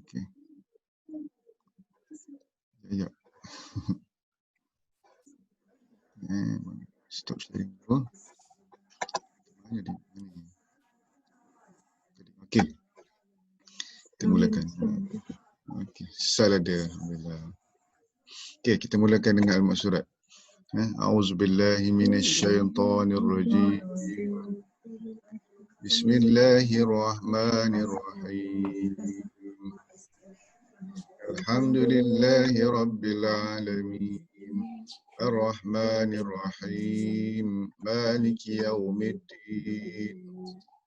Okey. Ya. Stop sharing dulu. Jadi ini. Okey. Kita mulakan. Okey. Salah dia. Alhamdulillah. Okey, kita mulakan dengan al-maksurat. A'udzubillahi minasyaitonirrajim. Bismillahirrahmanirrahim. Alhamdulillahi rabbil alamin. Ar-Rahmanir-Rahim. Maliki yaumiddin.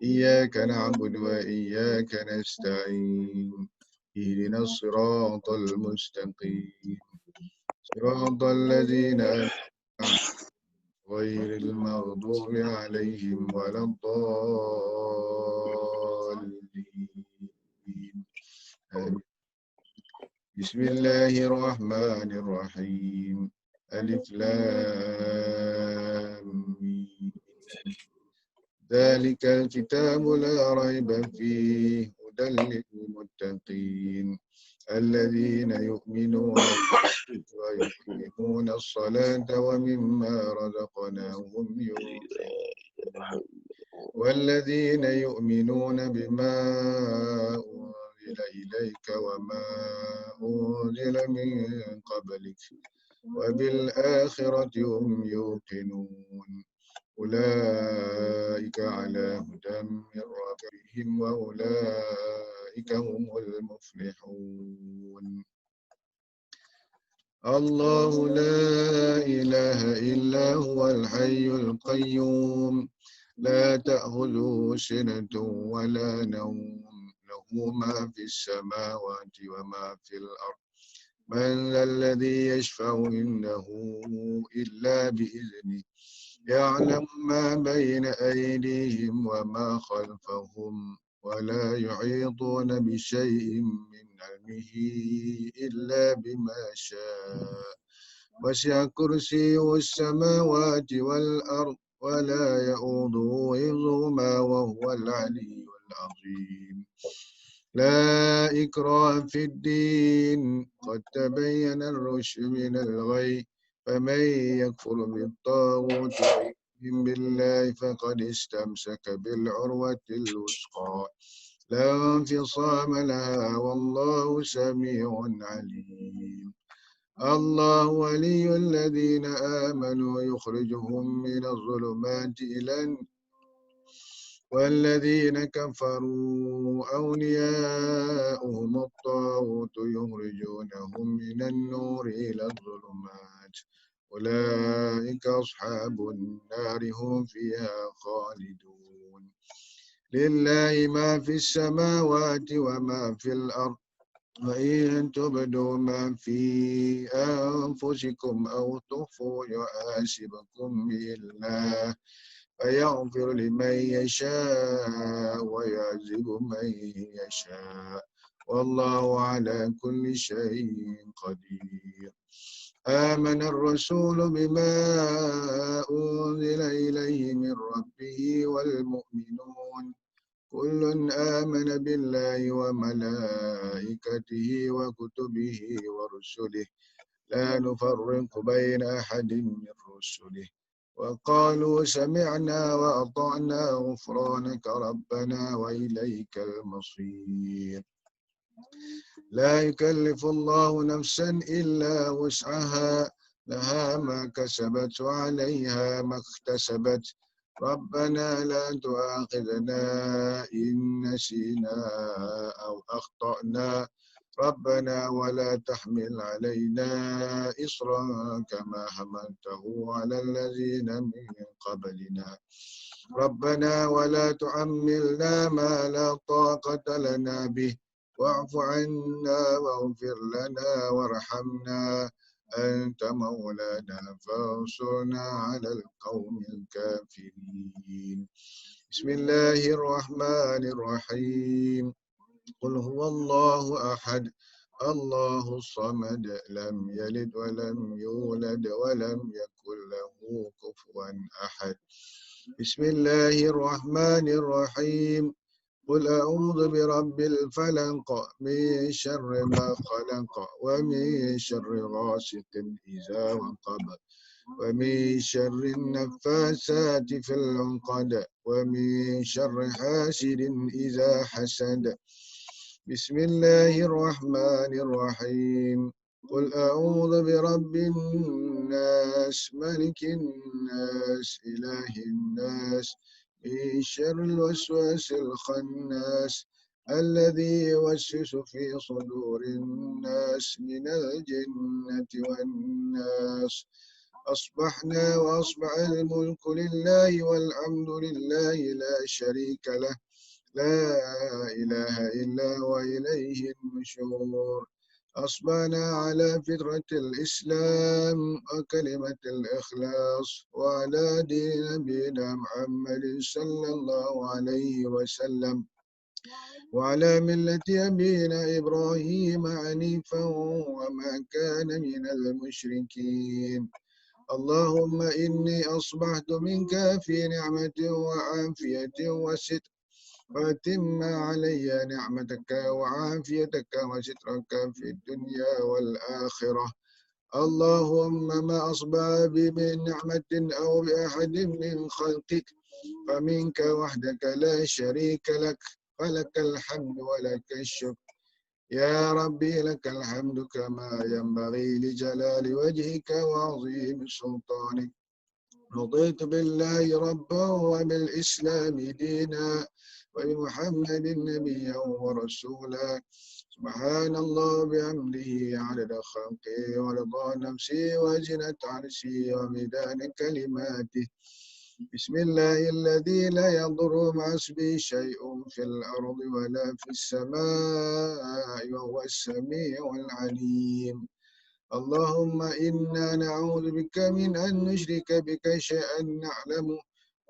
Iyyaka na'budu wa iyyaka nasta'in. Ihdinas siratal mustaqim. Siratal ladzina ghairil maghdubi 'alaihim waladdallin. Amin. Bismillahirrahmanirrahim. Alif Lam Mim. Dzalikal kitabu la raiba fihi hudan lil muttaqin alladzina yu'minuna wa yuqimuna as-salata wa mimma razaqnahum yunfiqun walladzina yu'minuna bima unzila ilayka wa ma unzila min qablik wa bil akhirati hum yuqinun. أولئك على هدى من ربهم وأولئك هم المفلحون. الله لا إله إلا هو الحي القيوم لا تأخذه سنة ولا نوم له ما في السماوات وما في الأرض من ذا الذي يشفع عنده إلا بإذنه يعلم ما بين أيديهم وما خلفهم ولا يحيطون بشيء من علمه إلا بما شاء وسع كرسيه السماوات والأرض ولا يؤوده حفظهما وهو العلي العظيم. لا إكراه في الدين قد تبين الرشد من الغي فمن يكفر بالطاغوت ويؤمن بالله فقد استمسك بالعروة الوثقى لا انفصام لها والله سميع عليم. الله ولي الذين آمنوا يخرجهم من الظلمات إلى النور والذين كفروا أولياؤهم الطاغوت يخرجونهم من النور إلى الظلمات أولئك أصحاب النار هم فيها خالدون. لله ما في السماوات وما في الأرض وإن تبدوا ما في أنفسكم أو تخفوا يحاسبكم به الله فيغفر لمن يشاء ويعذب من يشاء والله على كل شيء قدير. آمن الرسول بما أنزل إليه من ربه والمؤمنون كل آمن بالله وملائكته وكتبه ورسله لا نفرق بين أحد من رسله وقالوا سمعنا وأطعنا غفرانك ربنا وإليك المصير. لا يكلف الله نفسا إلا وسعها لها ما كسبت وعليها ما اكتسبت ربنا لا تؤاخذنا إن نسينا أو أخطأنا ربنا ولا تحمل علينا إصرا كما حملته على الذين من قبلنا ربنا ولا تحملنا ما لا طاقة لنا به واعف عنا واغفر لنا وارحمنا أنت مولانا فانصرنا على القوم الكافرين. بسم الله الرحمن الرحيم. قل هو الله أحد الله الصمد لم يلد ولم يولد ولم يكن له كفوا أحد. بسم الله الرحمن الرحيم. قل أعوذ برب الفلق من شر ما خلق ومن شر غاسق إذا وقب ومن شر النفاثات في العقد ومن شر حاسد إذا حسد بسم الله الرحمن الرحيم قل أعوذ برب الناس ملك الناس إله الناس من شر الوسواس الخناس الذي يوسوس في صدور الناس من الجنة والناس أصبحنا وأصبح الملك لله والحمد لله لا شريك له لا إله إلا هو إليه النشور أصبحنا على فطرة الإسلام وكلمة الإخلاص وعلى دين نبينا محمد صلى الله عليه وسلم وعلى ملة أبينا إبراهيم حنيفا وما كان من المشركين اللهم إني أصبحت منك في نعمة وعافية وستر وأتم علي نعمتك وعافيتك وسترك في الدنيا والآخرة اللهم ما أصبح بي من نعمة أو بأحد من خلقك فمنك وحدك لا شريك لك فلك الحمد ولك الشكر يا ربي لك الحمد كما ينبغي لجلال وجهك وعظيم سلطانك رضيت بالله ربا وبالإسلام دينا وبمحمد نبيا ورسولا سبحان الله بحمده عدد خلقه ورضا نفسه وزنة عرشه وميدان كلماته بسم الله الذي لا يضر مع اسمه شيء في الأرض ولا في السماء وهو السميع العليم اللهم إنا نعوذ بك من أن نشرك بك شيئا نعلمه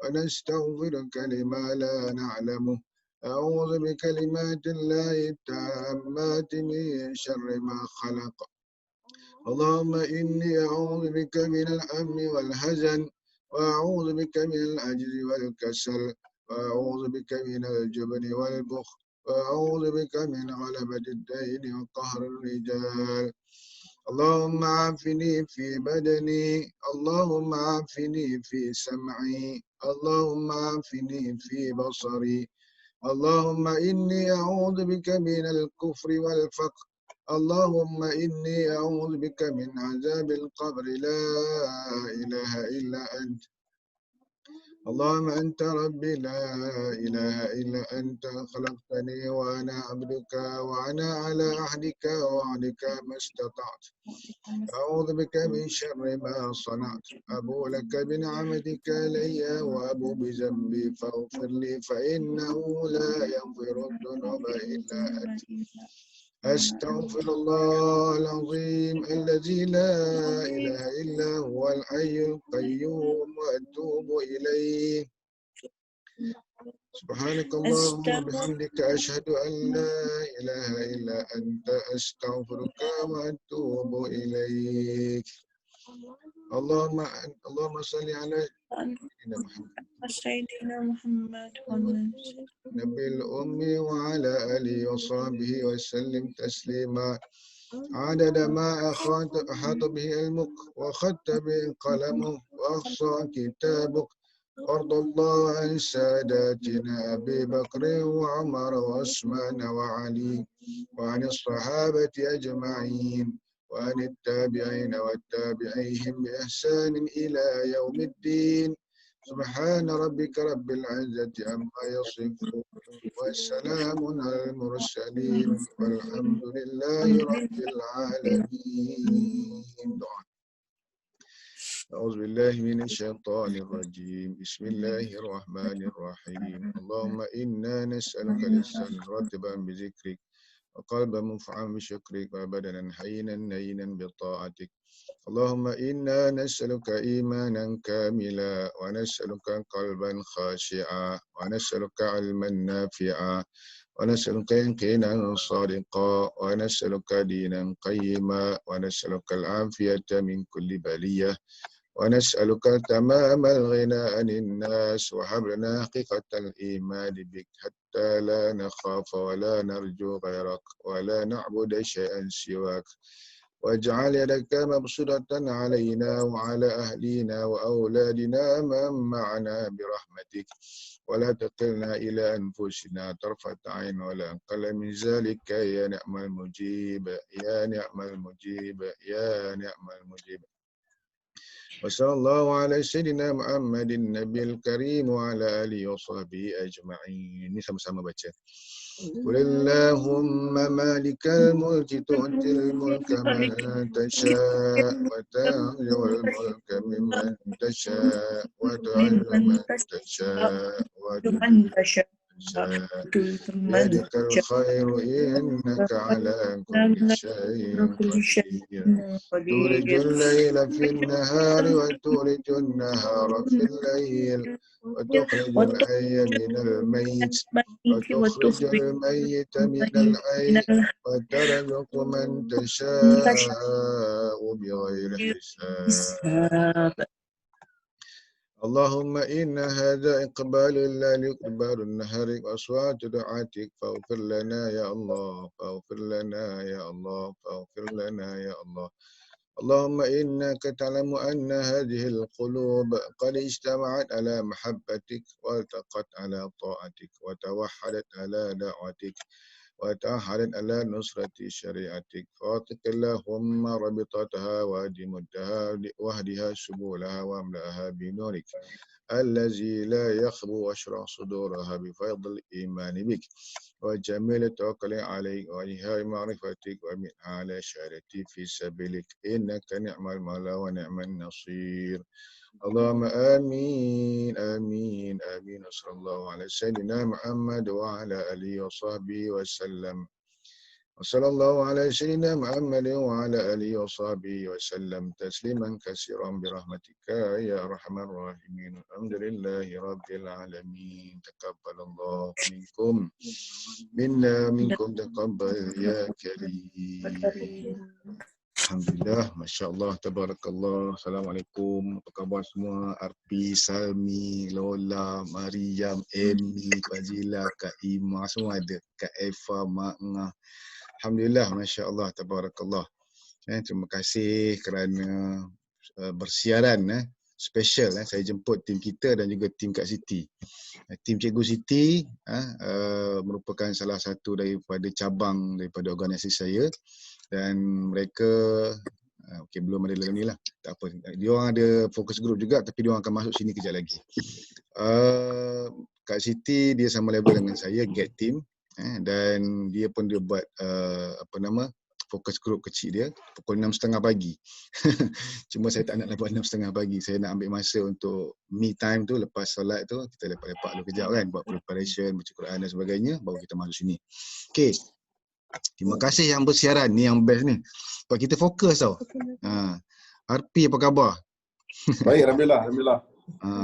ونستغفرك لما لا نعلمه أعوذ بكلمات الله التامات من شر ما خلق اللهم إني أعوذ بك من الهم والحزن وأعوذ بك من العجز والكسل وأعوذ بك من الجبن والبخل وأعوذ بك من غلبة الدين وقهر الرجال اللهم عافني في بدني اللهم عافني في سمعي اللهم عافني في بصري اللهم إني أعوذ بك من الكفر والفقر اللهم إني أعوذ بك من عذاب القبر لا إله إلا أنت اللهم أنت ربي لا إله إلا أنت خلقتني وأنا عبدك وأنا على عهدك ووعدك ما استطعت أعوذ بك من شر ما صنعت أبو لك بنعمتك علي وأبو بذنبي فاغفر لي فإنه لا يغفر الذنوب إلا أنت أستغفر الله العظيم الذي لا إله إلا هو الحي القيوم وأتوب إليه سبحانك اللهم وبحمدك أشهد أن لا إله إلا أنت أستغفرك وأتوب إليك اللهم صل على سيدنا محمد نبي الأمي وعلى آله وصحبه وسلم تسليما عدد ما أحاط به علمك وخدت به قلمك وأحصى كتابك وارض الله عن ساداتنا أبي بكر وعمر وعثمان وعلي وعن الصحابة أجمعين وعن التابعين والتابعيهم بإحسان إلى يوم الدين سبحان ربك رب العزة عما يصفون والسلام على المرسلين والحمد لله رب العالمين. أعوذ بالله من الشيطان الرجيم بسم الله الرحمن الرحيم اللهم إنا نسألك لسانا راتبا بذكرك وقلبا منفعا بشكرك وبدنا حينا نينا بطاعتك اللهم إنا نسألك إيمانا كاملا ونسألك قلبا خاشعا ونسألك علما نافعا ونسألك يقينا صادقا ونسألك دينا قيما ونسألك العافية من كل بلية ونسألك تمام الغنى عن الناس وهب لنا حقيقة الإيمان بك حتى لا نخاف ولا نرجو غيرك ولا نعبد شيئا سواك واجعل يدك مبسوطة علينا وعلى أهلنا وأولادنا من معنا برحمتك ولا تقلنا إلى أنفسنا طرفة عين ولا أقل من ذلك يا نعم المجيب يا نعم المجيب يا نعم المجيب. وصلى الله على سيدنا Muhammad النبي الكريم وعلى آله وصحبه أجمعين. Ini sama-sama baca. قل اللهم مالك الملك تؤتي الملك من تشاء وتنزع الملك ممن تشاء وتعز من تشاء وتذل من تشاء بيدك الخير إنك على كل شيء قدير تولج الليل في النهار وتولج النهار في الليل وتخرج الحي من الميت وتخرج الميت من الحي وترزق من تشاء بغير حساب. اللهم إن هذا إقبال لا لإقبال النهر وأصوات دعاتك فاغفر لنا يا الله فاغفر لنا يا الله فاغفر لنا يا الله. اللهم إنك تعلم أن هذه القلوب قد اجتمعت على محبتك والتقت على طاعتك وتوحدت على دعوتك وتوحدت على نصرة شريعتك فاطق اللهم ربطتها واهدها سبلها واملأها بنورك الذي لا يخبو واشرح صدورها بفيض الإيمان بك وجميل التوكل عليك وإلهاء معرفتك ومن على شهادتي في سبيلك إنك نعم المولى ونعم النصير. اللهم آمين آمين آمين. وصلى الله على سيدنا محمد وعلى آله وصحبه وسلم. وصلى الله على سيدنا محمد وعلى آله وصحبه وسلم تسليما كثيرا برحمتك يا أرحم الراحمين. الحمد لله رب العالمين. تقبل الله منكم منا منكم تقبل يا كريم. Alhamdulillah, Masya Allah, Tabarakallah. Assalamualaikum, apa khabar semua? Arpi, Salmi, Lola, Mariam, Amy, Fazila, Kak Ima, semua ada. Kak Eva, Mak Ngah. Alhamdulillah, Masya Allah, Tabarakallah. Terima kasih kerana bersiaran special. Saya jemput tim kita dan juga tim Kak Siti. Tim Cikgu Siti merupakan salah satu daripada cabang daripada organisasi saya dan mereka belum ada lagi lah. Tak apa. Dia orang ada fokus group juga tapi dia orang akan masuk sini kejap lagi. Kak Siti dia sama level dengan saya, get team. Dan dia pun dia buat fokus group kecil dia pukul 6.30 pagi. Cuma saya tak nak buat 6.30 pagi. Saya nak ambil masa untuk me time tu lepas solat tu kita lepak-lepak dulu kejap kan, buat preparation, baca Quran dan sebagainya baru kita masuk sini. Okey. Terima kasih yang bersiaran ni, yang best ni. Sebab kita fokus tau. RP apa khabar? Baik, alhamdulillah, alhamdulillah.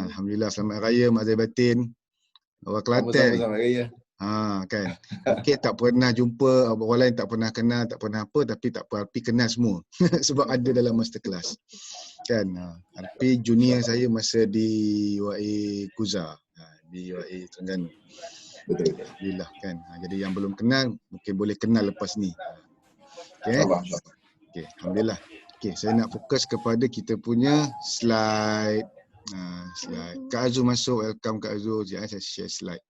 Alhamdulillah, selamat raya Mak Zai Batin. Orang Kelantan. Selamat raya. Kan. Okey, tak pernah jumpa, orang lain tak pernah kenal, tak pernah apa, tapi tak apa, RP kenal semua. Sebab ada dalam masterclass. Kan. RP junior saya masa di UAE Kuza, di UAE Terengganu. Betul. Alhamdulillah kan. Jadi yang belum kenal mungkin boleh kenal lepas ni. Okey. Okey, alhamdulillah. Okey, saya nak fokus kepada kita punya slide. Slide. Kak Azul masuk, welcome Kak Azul. Saya share slide.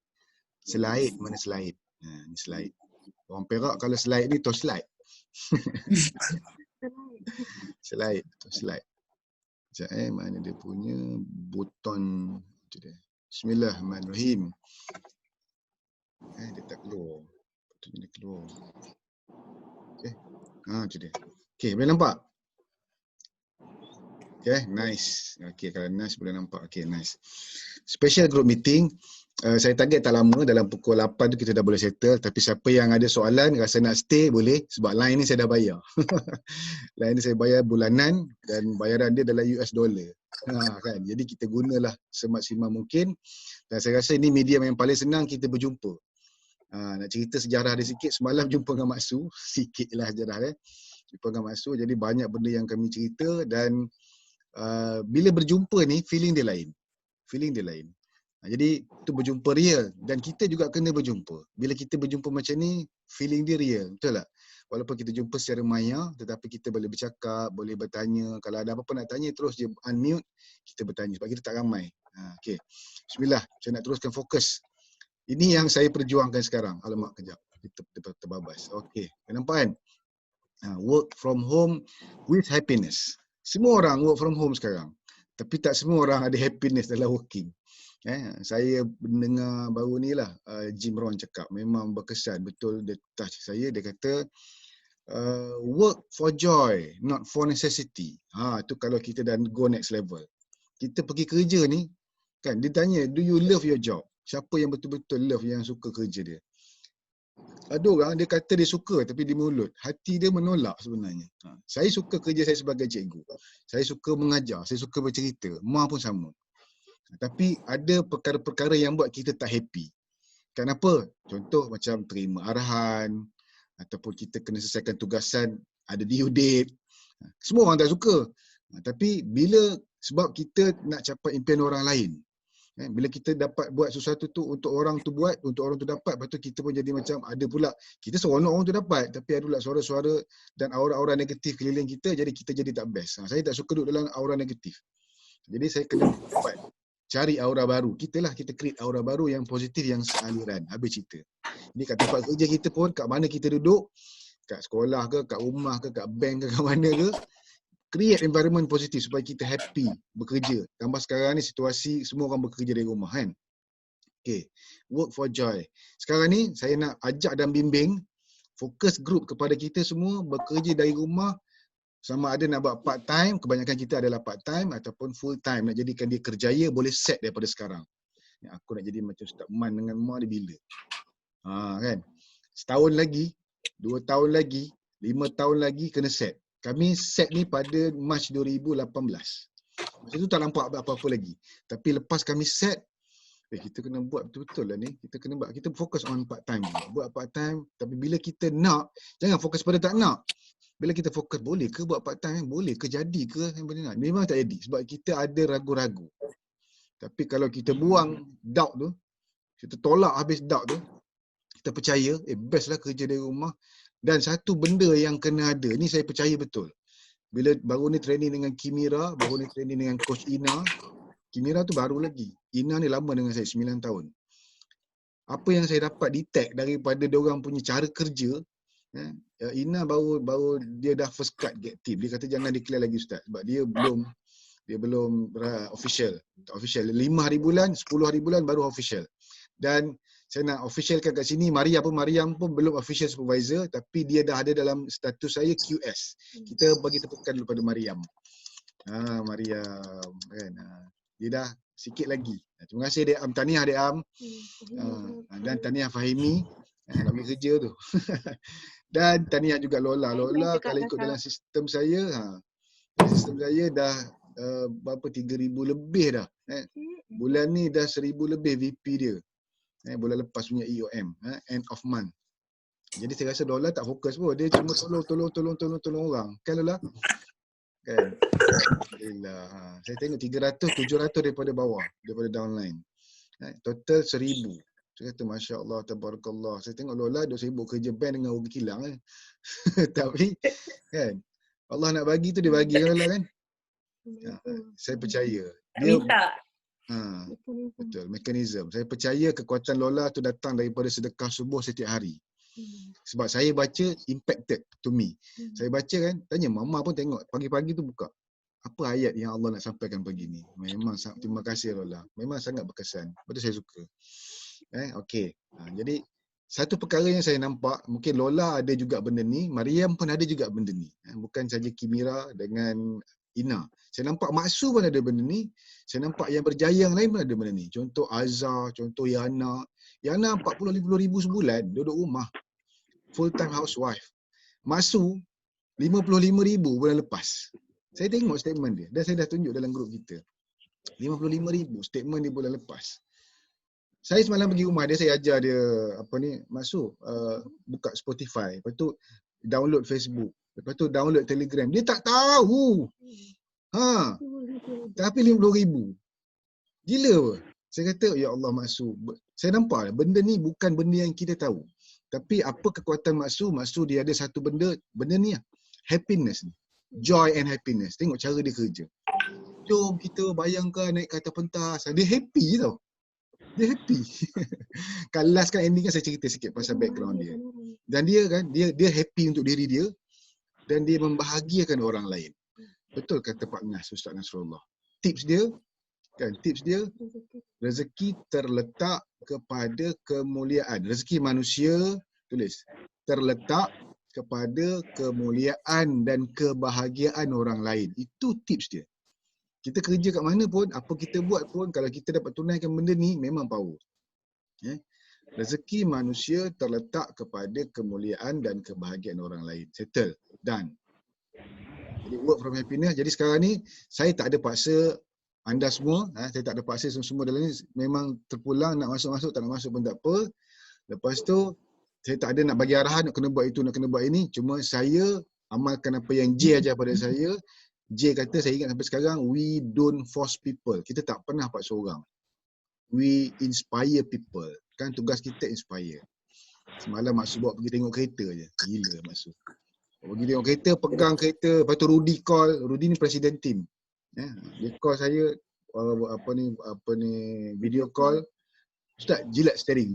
Slide, mana slide? Ni slide. Orang Perak kalau slide ni torchlight. Slide, torchlight. Sekejap mana dia punya button tu dia. Bismillahirrahmanirrahim. Dia tak keluar. Patutnya dia keluar. Okey. Tu dia. Okey, boleh nampak? Okay, nice. Okay, kalau nice boleh nampak. Okay, nice. Special group meeting. Saya target tak lama, dalam pukul 8 tu kita dah boleh settle. Tapi siapa yang ada soalan, rasa nak stay boleh. Sebab line ni saya dah bayar. Line ni saya bayar bulanan dan bayaran dia adalah US dollar. Kan? Jadi kita gunalah semaksimal mungkin. Dan saya rasa ini medium yang paling senang kita berjumpa. Nak cerita sejarah dia sikit, semalam jumpa dengan Mak Su. Sikit lah sejarah dia. Jumpa dengan Mak Su, jadi banyak benda yang kami cerita dan bila berjumpa ni feeling dia lain. Jadi tu berjumpa real dan kita juga kena berjumpa. Bila kita berjumpa macam ni, feeling dia real, betul tak? Walaupun kita jumpa secara maya, tetapi kita boleh bercakap, boleh bertanya. Kalau ada apa-apa nak tanya, terus je unmute, kita bertanya sebab kita tak ramai. Okay. Bismillah, saya nak teruskan fokus. Ini yang saya perjuangkan sekarang. Alamak, kejap. Kita terbabas. Okay, nampak kan? Work from home with happiness. Semua orang work from home sekarang. Tapi tak semua orang ada happiness dalam working. Saya mendengar baru ni lah Jim Rohn cakap, memang berkesan betul, dia touch saya. Dia kata work for joy, not for necessity. Tu kalau kita dah go next level. Kita pergi kerja ni kan, dia tanya, do you love your job? Siapa yang betul-betul love, yang suka kerja dia? Ada orang dia kata dia suka tapi di mulut, hati dia menolak sebenarnya. Saya suka kerja saya sebagai cikgu. Saya suka mengajar, saya suka bercerita. Ma pun sama. Tapi ada perkara-perkara yang buat kita tak happy. Kenapa? Contoh macam terima arahan ataupun kita kena selesaikan tugasan, ada due date. Semua orang tak suka. Tapi bila sebab kita nak capai impian orang lain. Bila kita dapat buat sesuatu tu untuk orang tu buat, untuk orang tu dapat, lepas tu kita pun jadi macam ada pula, kita seronok orang tu dapat, tapi ada pula suara-suara dan aura-aura negatif keliling kita, jadi kita jadi tak best. Saya tak suka duduk dalam aura negatif. Jadi saya kena dapat cari aura baru. Kita create aura baru yang positif, yang sealiran. Habis cerita. Ni kat tempat kerja kita pun, kat mana kita duduk, kat sekolah ke, kat rumah ke, kat bank ke, kat mana ke, create environment positif supaya kita happy bekerja. Tambah sekarang ni situasi semua orang bekerja dari rumah kan. Okay. Work for joy. Sekarang ni saya nak ajak dan bimbing fokus group kepada kita semua bekerja dari rumah, sama ada nak buat part time, kebanyakan kita adalah part time ataupun full time, nak jadikan dia kerjaya, boleh set daripada sekarang. Aku nak jadi macam Ustaz Man dengan Mak dia bila? Kan? Setahun lagi, 2 tahun lagi, 5 tahun lagi kena set. Kami set ni pada Mac 2018. Masa tu tak nampak apa-apa lagi. Tapi lepas kami set, kita kena buat betul-betul lah ni. Kita kena buat, kita fokus on part time. Buat part time, tapi bila kita nak, jangan fokus pada tak nak. Bila kita fokus, boleh ke buat part time? Boleh ke, jadi ke? Memang tak jadi. Sebab kita ada ragu-ragu. Tapi kalau kita buang doubt tu, kita tolak habis doubt tu, kita percaya, best lah kerja dari rumah. Dan satu benda yang kena ada, ni saya percaya betul. Bila baru ni training dengan Kimira, baru ni training dengan Coach Ina. Kimira tu baru lagi. Ina ni lama dengan saya, 9 tahun. Apa yang saya dapat detect daripada diorang punya cara kerja, Ina baru dia dah first cut get tip. Dia kata jangan declare lagi Ustaz sebab dia belum official. 5 hari bulan, 10 hari bulan baru official. Dan saya nak officialkan kat sini, Mariam pun belum official supervisor, tapi dia dah ada dalam status saya QS. Kita bagi tepukan dulu pada Mariam. Mariam kan. Dia dah sikit lagi. Terima kasih Dek Am, tahniah Dek Am. Dan tahniah Fahimi nak pergi kerja tu. Dan tahniah juga Lola. Lola kalau ikut dalam sistem saya, dah berapa 3,000 lebih dah. Bulan ni dah 1,000 lebih VP dia. Bulan lepas punya EOM, end of month. Jadi saya rasa Lola tak fokus pun. Dia cuma tolong orang. Kan Lola? Kan? Alhamdulillah. Saya tengok 300, 700 daripada bawah, daripada downline. Total 1,000. Saya kata Masya Allah, Tabarakallah. Saya tengok Lola duk sibuk kerja bank dengan rugi kilang. Tapi kan, Allah nak bagi tu dia bagi Lola kan. Saya percaya. Dia minta. Betul, mekanisme. Saya percaya kekuatan Lola tu datang daripada sedekah subuh setiap hari. Sebab saya baca impacted to me. Saya baca kan, tanya mama pun tengok, pagi-pagi tu buka. Apa ayat yang Allah nak sampaikan pagi ni? Memang terima kasih Lola. Memang sangat berkesan. Betul saya suka. Okey. Jadi satu perkara yang saya nampak, mungkin Lola ada juga benda ni, Mariam pun ada juga benda ni. Bukan saja Kimira dengan Ina. Saya nampak Maksu pun ada benda ni. Saya nampak yang berjaya yang lain pun ada benda ni. Contoh Azhar, contoh Yana. Yana 40-50 ribu sebulan duduk rumah. Full time housewife. Maksu 55 ribu bulan lepas. Saya tengok statement dia dan saya dah tunjuk dalam grup kita. 55 ribu statement dia bulan lepas. Saya semalam pergi rumah dia, saya ajar dia masuk buka Spotify, lepas tu download Facebook, lepas tu download Telegram. Dia tak tahu. Ha, tapi 50,000. Gila apa? Saya kata, ya Allah Maksu. Saya nampak benda ni bukan benda yang kita tahu. Tapi apa kekuatan Maksu? Maksu dia ada satu benda ni lah. Happiness ni. Joy and happiness. Tengok cara dia kerja. Jom kita bayangkan naik ke atas pentas. Dia happy tau. Dia happy. Kan last kan ending kan saya cerita sikit pasal background dia. Dan dia kan, dia happy untuk diri dia. Dan dia membahagiakan orang lain. Betul kata Pak Nas, Ustaz Nasrullah. Tips dia, rezeki terletak kepada kemuliaan. Rezeki manusia, tulis, terletak kepada kemuliaan dan kebahagiaan orang lain. Itu tips dia. Kita kerja kat mana pun, apa kita buat pun, kalau kita dapat tunaikan benda ni, memang power. Rezeki manusia terletak kepada kemuliaan dan kebahagiaan orang lain. Settle. Done. Jadi work from happiness. Jadi sekarang ni, saya tak ada paksa anda semua. Saya tak ada paksa semua dalam ni. Memang terpulang, nak masuk-masuk, tak nak masuk pun tak apa. Lepas tu, saya tak ada nak bagi arahan, nak kena buat itu, nak kena buat ini. Cuma saya amalkan apa yang J ajar pada saya. J kata, saya ingat sampai sekarang, we don't force people. Kita tak pernah paksa orang. We inspire people. Kan tugas kita inspire. Semalam Maksud bawa pergi tengok kereta je. Gila Maksud. Pergi tengok kereta, pegang kereta. Lepas tu Rudy call. Rudy ni presiden tim. Dia call saya, apa ni video call. Ustaz, jilat steering.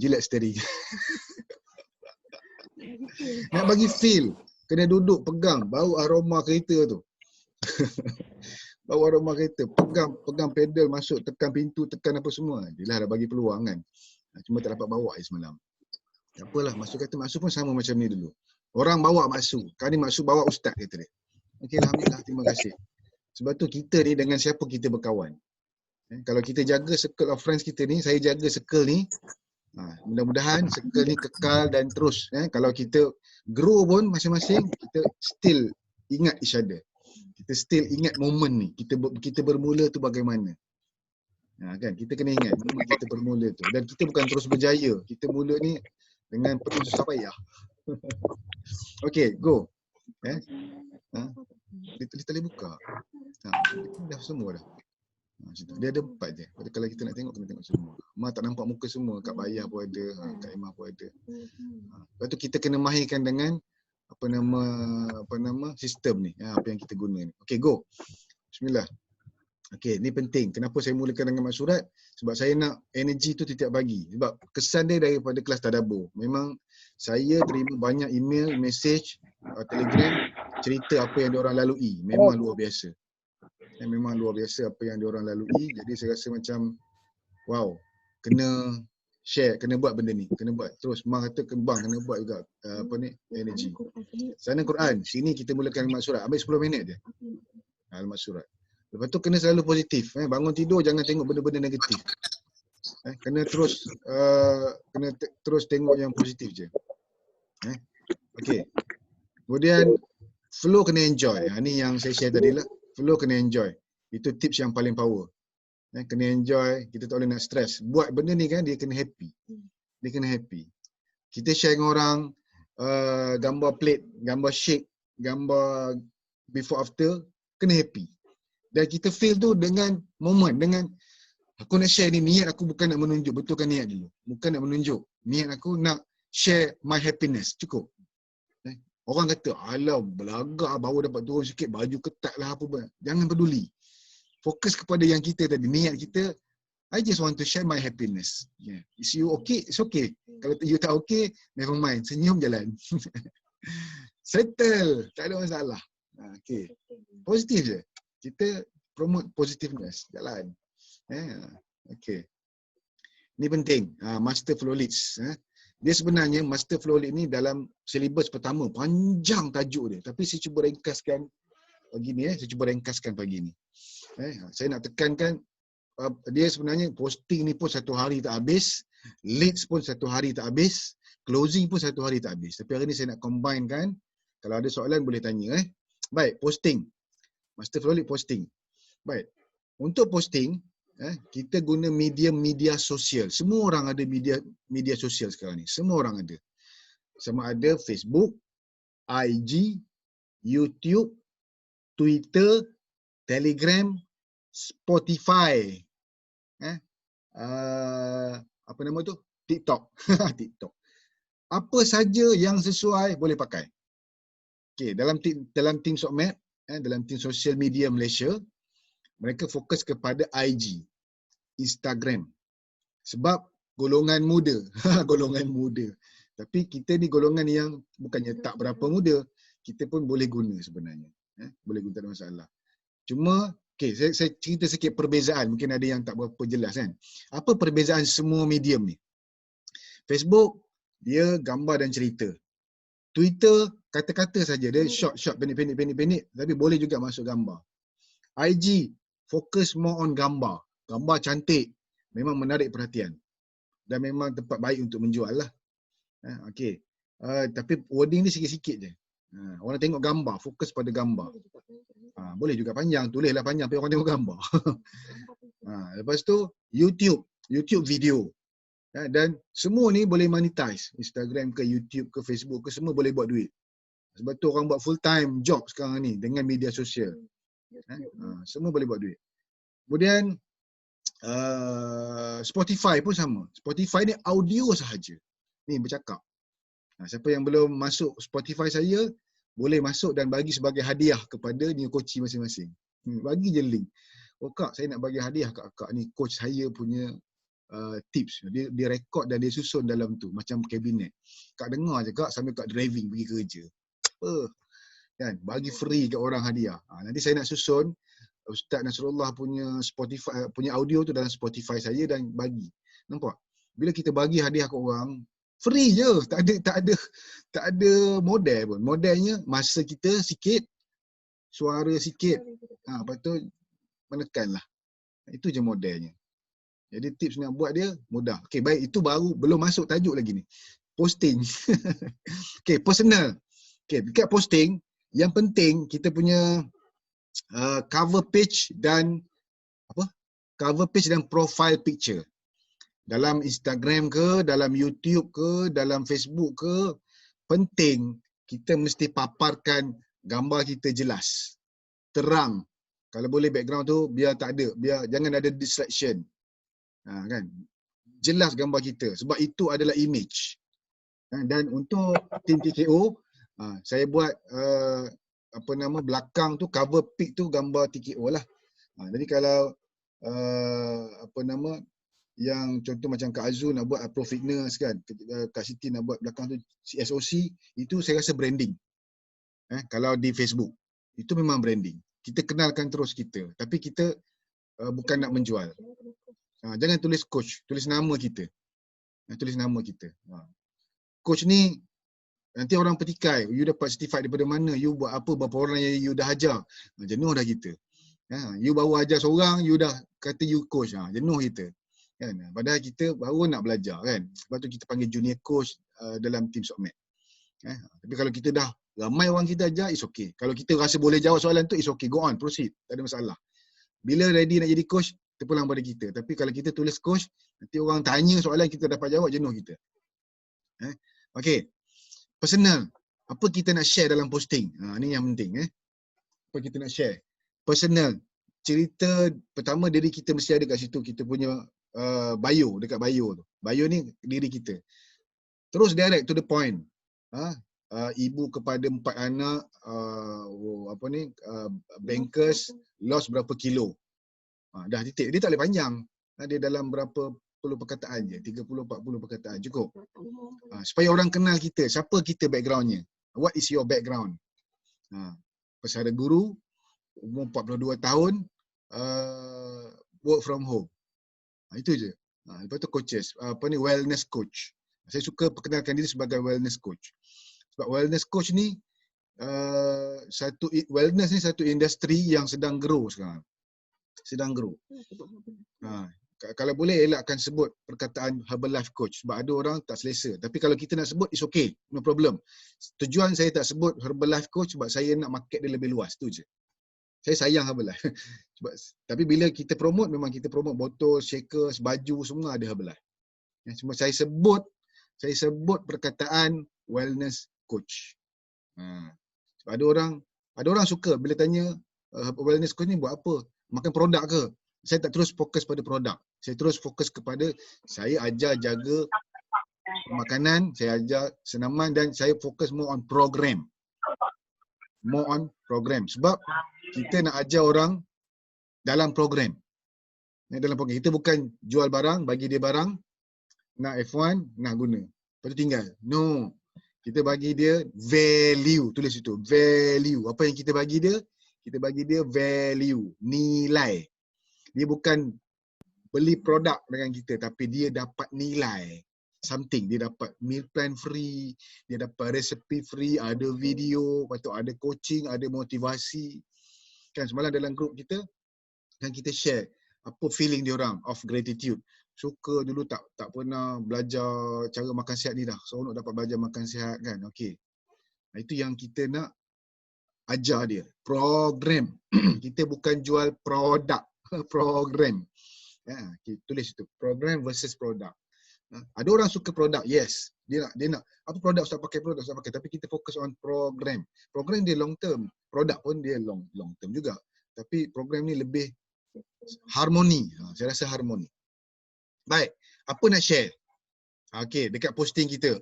Nak bagi feel. Kena duduk, pegang. Bau aroma kereta tu. Bau aroma kereta. Pegang pedal, masuk, tekan pintu, tekan apa semua. Yelah dah bagi peluang kan. Cuma tak dapat bawa semalam. Tak apalah, Maksud kata Maksud pun sama macam ni dulu. Orang bawa Maksud. Kali ni Maksud bawa Ustaz kata dia. Okey, alhamdulillah, terima kasih. Sebab tu kita ni dengan siapa kita berkawan. Kalau kita jaga circle of friends kita ni, saya jaga circle ni, mudah-mudahan circle ni kekal dan terus. Kalau kita grow pun masing-masing, kita still ingat each other. Kita still ingat moment ni. Kita bermula tu bagaimana. Kan? Kita kena ingat moment kita bermula tu. Dan kita bukan terus berjaya. Kita mula ni dengan penuh susah payah. Okay, go. Dia boleh buka. Dah semua dah. Dia ada 4 je. Kalau kita nak tengok, kena tengok semua. Mak tak nampak muka semua. Kak Bayah pun ada. Kak Emah pun ada. Lepas tu kita kena mahirkan dengan apa nama sistem ni. Apa yang kita guna ni. Okay, go. Bismillah. Okay, ni penting. Kenapa saya mulakan dengan maksurat? Sebab saya nak energi tu tiap bagi. Sebab kesan dia daripada kelas tadabbur. Memang saya terima banyak email, message, telegram, cerita apa yang diorang lalui. Memang luar biasa. Memang luar biasa apa yang diorang lalui. Jadi saya rasa macam, wow, kena share, kena buat benda ni. Kena buat. Terus, Mak kata, bang, kena buat juga energi. Sana Quran. Sini kita mulakan maksurat. Ambil 10 minit je. Al-Maksurat. Lepas tu kena selalu positif. Bangun tidur jangan tengok benda-benda negatif. Kena terus terus tengok yang positif je. Okey. Kemudian flow kena enjoy. Ni yang saya share tadi lah. Flow kena enjoy. Itu tips yang paling power. Kena enjoy, kita tak boleh nak stress. Buat benda ni kan dia kena happy. Dia kena happy. Kita share dengan orang gambar plate, gambar shake, gambar before after, kena happy. Dan kita feel tu dengan moment, dengan aku nak share ni, niat aku bukan nak menunjuk, betulkan niat dulu. Bukan nak menunjuk, niat aku nak share my happiness, cukup. Orang kata, alah belagak baru dapat turun sikit, baju ketat lah apa pun. Jangan peduli. Fokus kepada yang kita tadi, niat kita, I just want to share my happiness. Is you okay? It's okay. Kalau you tak okay, never mind. Senyum jalan. Settle. Tak ada masalah. Okay. Positif je. Kita promote positiveness. Jalan. Okay. Ni penting. Master Flow Leads. Dia sebenarnya Master Flow Lead ni dalam silibus pertama. Panjang tajuk dia. Tapi saya cuba ringkaskan pagi ni. Saya cuba ringkaskan pagi ni. Saya nak tekankan dia sebenarnya posting ni pun 1 hari tak habis. Leads pun 1 hari tak habis. Closing pun 1 hari tak habis. Tapi hari ni saya nak combine kan. Kalau ada soalan boleh tanya. Baik, posting. Master Flow Lead posting. Baik. Untuk posting, kita guna media sosial. Semua orang ada media sosial sekarang ni. Semua orang ada. Sama ada Facebook, IG, YouTube, Twitter, Telegram, Spotify, apa nama tu? TikTok. TikTok. Apa saja yang sesuai boleh pakai. Okey, dalam tim Sokmed, dalam tim sosial media Malaysia, mereka fokus kepada IG, Instagram. Sebab golongan muda. Golongan muda. Tapi kita ni golongan yang bukannya tak berapa muda. Kita pun boleh guna sebenarnya. Boleh guna, tak ada masalah. Cuma, saya cerita sikit perbezaan. Mungkin ada yang tak berapa jelas kan. Apa perbezaan semua medium ni? Facebook, dia gambar dan cerita. Twitter, kata-kata saja. Dia short, pendek. Tapi boleh juga masuk gambar. IG, fokus more on gambar. Gambar cantik. Memang menarik perhatian. Dan memang tempat baik untuk menjual lah. Okey. Tapi wording ni sikit-sikit je. Orang tengok gambar, fokus pada gambar. Boleh juga panjang, tulislah panjang tapi orang tengok gambar. Lepas tu YouTube video. Dan semua ni boleh monetize. Instagram ke YouTube ke Facebook ke semua boleh buat duit. Sebab tu orang buat full time job sekarang ni dengan media sosial. Semua boleh buat duit. Kemudian Spotify pun sama. Spotify ni audio sahaja. Ni bercakap. Siapa yang belum masuk Spotify saya, boleh masuk dan bagi sebagai hadiah kepada new coach masing-masing. Bagi je link. Kak, saya nak bagi hadiah kat akak ni, coach saya punya tips. Dia rekod dan dia susun dalam tu, macam kabinet. Kak dengar je kak sambil kak driving pergi kerja. Kan? Bagi free kat orang hadiah. Nanti saya nak susun Ustaz Nasrullah punya Spotify punya audio tu dalam Spotify saya dan bagi. Nampak? Bila kita bagi hadiah kat orang, free je, tak ada model pun. Modelnya masa kita sikit, suara sikit. Lepas tu menekanlah. Itu je modelnya. Jadi tips nak buat dia mudah. Okey, baik, itu baru belum masuk tajuk lagi ni. Posting. Okey, personal. Okey, dekat posting yang penting kita punya cover page dan profile picture. Dalam Instagram ke, dalam YouTube ke, dalam Facebook ke, penting kita mesti paparkan gambar kita jelas, terang. Kalau boleh background tu biar tak ada, biar jangan ada distraction. Kan? Jelas gambar kita sebab itu adalah image. Dan untuk tim TKO, saya buat belakang tu, cover pic tu gambar TKO lah. Jadi kalau yang contoh macam Kak Azul nak buat Pro Fitness kan, Kak Siti nak buat belakang tu CSOC, itu saya rasa branding. Kalau di Facebook, itu memang branding. Kita kenalkan terus kita, tapi kita bukan nak menjual. Jangan tulis coach, tulis nama kita. Tulis nama kita. Coach ni nanti orang petikai, you dapat certificate daripada mana, you buat apa, berapa orang yang you dah ajar. Jenuh dah kita. You baru ajar seorang, you dah kata you coach. Jenuh kita. Kan? Padahal kita baru nak belajar kan. Sebab tu kita panggil junior coach dalam tim Sokmed. Tapi kalau kita dah ramai orang kita ajar, it's okay. Kalau kita rasa boleh jawab soalan tu, it's okay. Go on, proceed. Tak ada masalah. Bila ready nak jadi coach, terpulang pada kita. Tapi kalau kita tulis coach, nanti orang tanya soalan kita dapat jawab, jenuh kita. Okay. Personal. Apa kita nak share dalam posting? Ni yang penting. Apa kita nak share? Personal. Cerita pertama diri kita mesti ada kat situ. Kita punya bio, dekat bio tu. Bio ni diri kita. Terus direct to the point. Ibu kepada 4 anak, bankers, lost berapa kilo. Dah titik. Dia tak boleh panjang. Dia dalam berapa puluh perkataan je. 30-40 perkataan. Cukup. Supaya orang kenal kita. Siapa kita backgroundnya. What is your background? Pesara guru, umur 42 tahun, work from home. Itu je. Lepas tu coaches. Wellness coach. Saya suka perkenalkan diri sebagai wellness coach. Sebab wellness coach ni, wellness ni satu industri yang sedang grow sekarang. Sedang grow. Kalau boleh elakkan sebut perkataan Herbalife coach sebab ada orang tak selesa. Tapi kalau kita nak sebut, it's okay. No problem. Tujuan saya tak sebut Herbalife coach sebab saya nak market dia lebih luas. Tu je. Saya sayang Herbalife. Tapi bila kita promote, memang kita promote botol, shakers, baju, semua ada Herbalife. Cuma saya sebut perkataan wellness coach. Sebab ada orang suka bila tanya wellness coach ni buat apa? Makan produk ke? Saya tak terus fokus pada produk. Saya terus fokus kepada saya ajar jaga makanan, saya ajar senaman dan saya fokus more on program. More on program. Sebab kita nak ajar orang dalam program. Dalam program. Kita bukan jual barang, bagi dia barang, nak F1, nak guna. Lepas tu tinggal. No. Kita bagi dia value. Tulis itu. Value. Apa yang kita bagi dia? Kita bagi dia value. Nilai. Dia bukan beli produk dengan kita, tapi dia dapat nilai. Something. Dia dapat meal plan free. Dia dapat resepi free. Ada video. Lepas tu ada coaching. Ada motivasi. Kan semalam dalam grup kita, kan kita share apa feeling dia orang of gratitude. Suka dulu tak pernah belajar cara makan sihat ni dah. Seronok dapat belajar makan sihat kan. Okey. Itu yang kita nak ajar dia. Program. Kita bukan jual produk. Program. Ya, kita tulis itu. Program versus produk. Ada orang suka produk. Yes. Dia nak apa produk Ustaz pakai, produk Ustaz pakai. Tapi kita fokus on program. Program dia long term. Produk pun dia long term juga. Tapi program ni lebih harmoni. Saya rasa harmoni. Baik, apa nak share? Okey, dekat posting kita.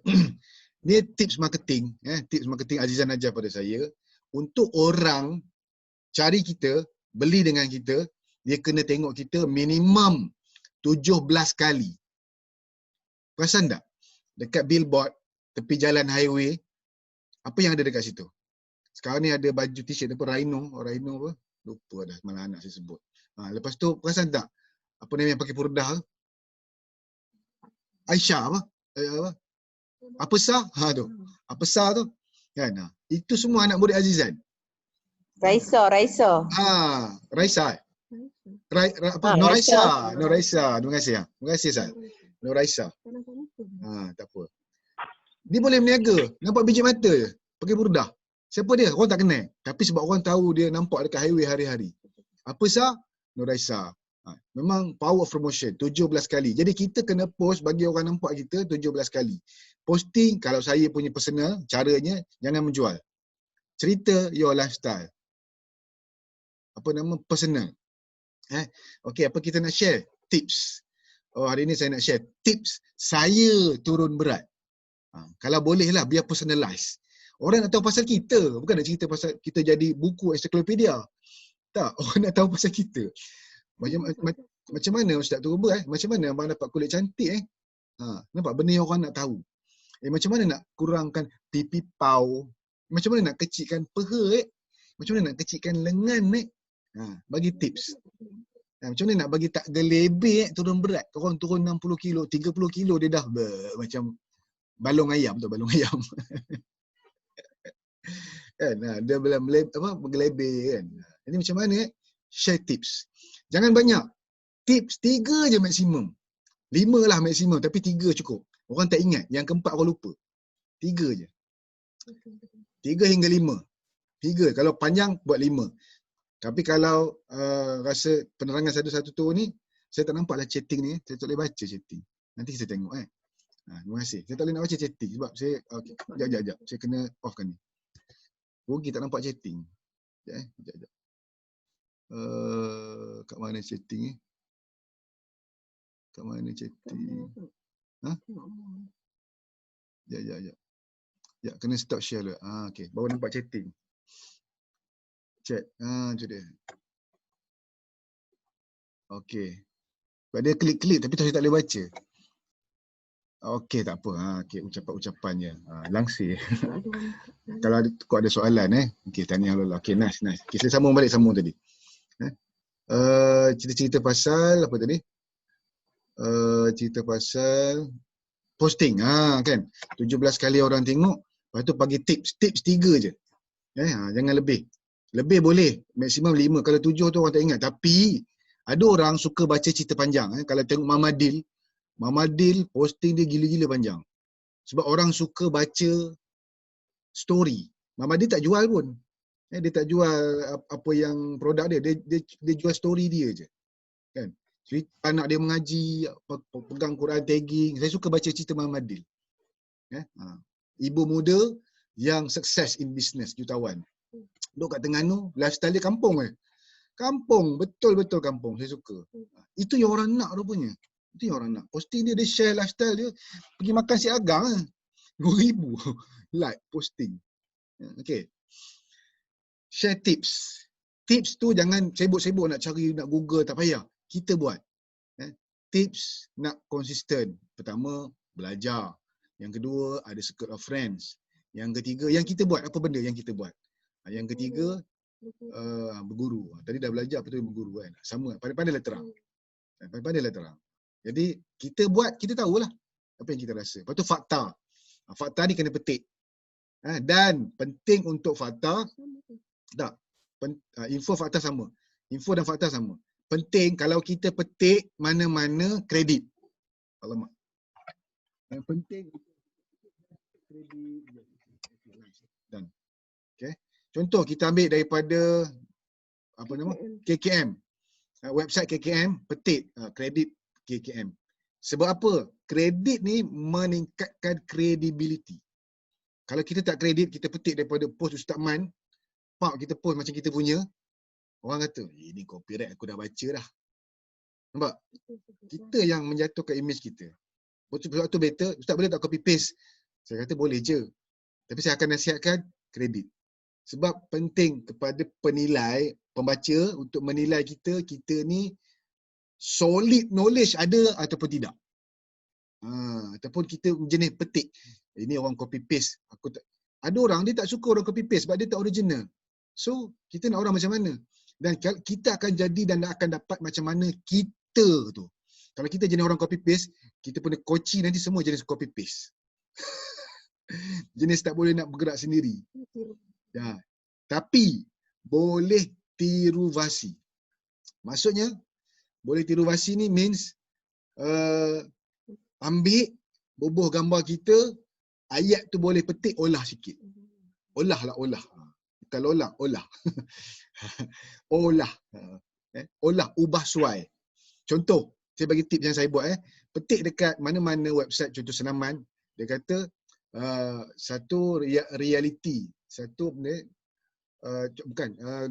Ni tips marketing, tips marketing Azizan ajar pada saya. Untuk orang cari kita, beli dengan kita, dia kena tengok kita minimum 17 kali. Perasan tak? Dekat billboard, tepi jalan highway, apa yang ada dekat situ? Sekarang ni ada baju t-shirt apa? Rhino apa? Lupa dah, malah anak saya sebut. Lepas tu, perasan tak? Apa nama yang pakai purdah? Aisyah apa? Apa sah? Tu. Apa sah tu? Kan? Itu semua anak murid Azizan. Raisa. Raisa. Nuraisa. Terima kasih. Terima kasih Sal. Nuraisa. Tak apa. Dia boleh meniaga. Nampak biji mata je. Pakai purdah. Siapa dia? Orang tak kenal. Tapi sebab orang tahu dia nampak dekat highway hari-hari. Apa sah? Nuraisa. Memang power of promotion 17 kali. Jadi kita kena post bagi orang nampak kita 17 kali. Posting kalau saya punya personal, caranya jangan menjual. Cerita your lifestyle. Apa nama? Personal. Okey, apa kita nak share? Tips. Hari ni saya nak share tips saya turun berat. Kalau bolehlah biar personalize. Orang nak tahu pasal kita, bukan nak cerita pasal kita jadi buku ensiklopedia. Tak, orang nak tahu pasal kita. Macam mana Ustaz turun berat? Macam mana abang dapat kulit cantik? Nampak benda yang orang nak tahu. Macam mana nak kurangkan pipi pau? Macam mana nak kecilkan peha? Macam mana nak kecilkan lengan? Bagi tips. Macam mana nak bagi tak gelebih turun berat? Orang turun 60 kilo, 30 kilo dia dah macam balong ayam tu, balong ayam. Kan? Dia bergelebih kan. Jadi macam mana? Share tips. Jangan banyak. Tips 3 je maksimum. 5 lah maksimum, tapi 3 cukup. Orang tak ingat. Yang keempat orang lupa. 3 je. 3 hingga 5. 3. Kalau panjang, buat 5. Tapi kalau rasa penerangan satu-satu tu ni, saya tak nampaklah chatting ni. Saya tak boleh baca chatting. Nanti kita tengok. Terima kasih. Saya tak boleh nak baca chatting sebab saya, sekejap. Saya kena offkan ni. Rugi tak nampak chatting. Sekejap. Kat mana chatting ni? Kat mana chatting? Sekejap. Ya, kena stop share dulu. Okey, baru nampak chatting. Chat. Macam dia. Okey. Sebab dia klik-klik tapi saya tak boleh baca. Okey, tak apa. Okey, ucapan-ucapannya. Langsir. Kalau ada soalan okey, tanya Allah. Okey, nice. Okay, saya sambung tadi. Cerita-cerita pasal apa tadi? Cerita pasal posting. Kan. 17 kali orang tengok, lepas tu bagi tips 3 je. Jangan lebih. Lebih boleh, maksimum 5. Kalau 7 tu orang tak ingat. Tapi ada orang suka baca cerita panjang. Kalau tengok Mama Dil posting dia gila-gila panjang. Sebab orang suka baca story. Mama Dil tak jual pun. Dia tak jual apa yang produk dia. Dia jual story dia je. Kan? Cerita anak dia mengaji, pegang Quran, tagging. Saya suka baca cerita Mama Dil. Ibu muda yang sukses in business, jutawan. Duduk kat Terengganu, lifestyle dia kampung Kampung, betul-betul kampung. Saya suka. Itu yang orang nak rupanya. Itu yang orang nak. Posting dia share lifestyle dia. Pergi makan si Agang 2,000 like posting. Okay. Share tips. Tips tu jangan sibuk-sibuk nak cari, nak Google, tak payah. Kita buat. Tips nak konsisten. Pertama, belajar. Yang kedua, ada circle of friends. Yang ketiga, yang kita buat. Apa benda yang kita buat? Yang ketiga, berguru. Tadi dah belajar, apa tu berguru kan? Sama. Pandai-pandailah terang. Pandai-pandailah terang. Jadi, kita buat, kita tahulah apa yang kita rasa. Lepas tu fakta. Fakta ni kena petik. Dan penting untuk fakta, tak. Info fakta sama. Info dan fakta sama. Penting kalau kita petik mana-mana kredit. Alamak. Yang penting kredit. Dan. Okay. Contoh kita ambil daripada apa nama? KKM. Website KKM, petik kredit KKM. Sebab apa? Kredit ni meningkatkan kredibiliti. Kalau kita tak kredit, kita petik daripada post Ustaz Man, pak kita post macam kita punya, orang kata, ini copyright aku dah baca dah. Nampak? Kita yang menjatuhkan image kita. Sebab tu better, Ustaz boleh tak copy paste? Saya kata boleh je. Tapi saya akan nasihatkan kredit. Sebab penting kepada penilai, pembaca untuk menilai kita ni solid knowledge ada ataupun tidak. Ataupun kita jenis petik. Ini orang copy paste. Ada orang dia tak suka orang copy paste sebab dia tak original. So, kita nak orang macam mana? Dan kita akan jadi dan akan dapat macam mana kita tu. Kalau kita jenis orang copy paste, kita punya koci nanti semua jenis copy paste. Jenis tak boleh nak bergerak sendiri. Ya. Tapi boleh tiru vasi. Maksudnya boleh tiru vasi ni means ambil bubuh gambar kita, ayat tu boleh petik, olah sikit. Olah. Kalau olah. Olah, ubah suai. Contoh, saya bagi tip yang saya buat. Petik dekat mana-mana website, contoh senaman, dia kata satu reality, satu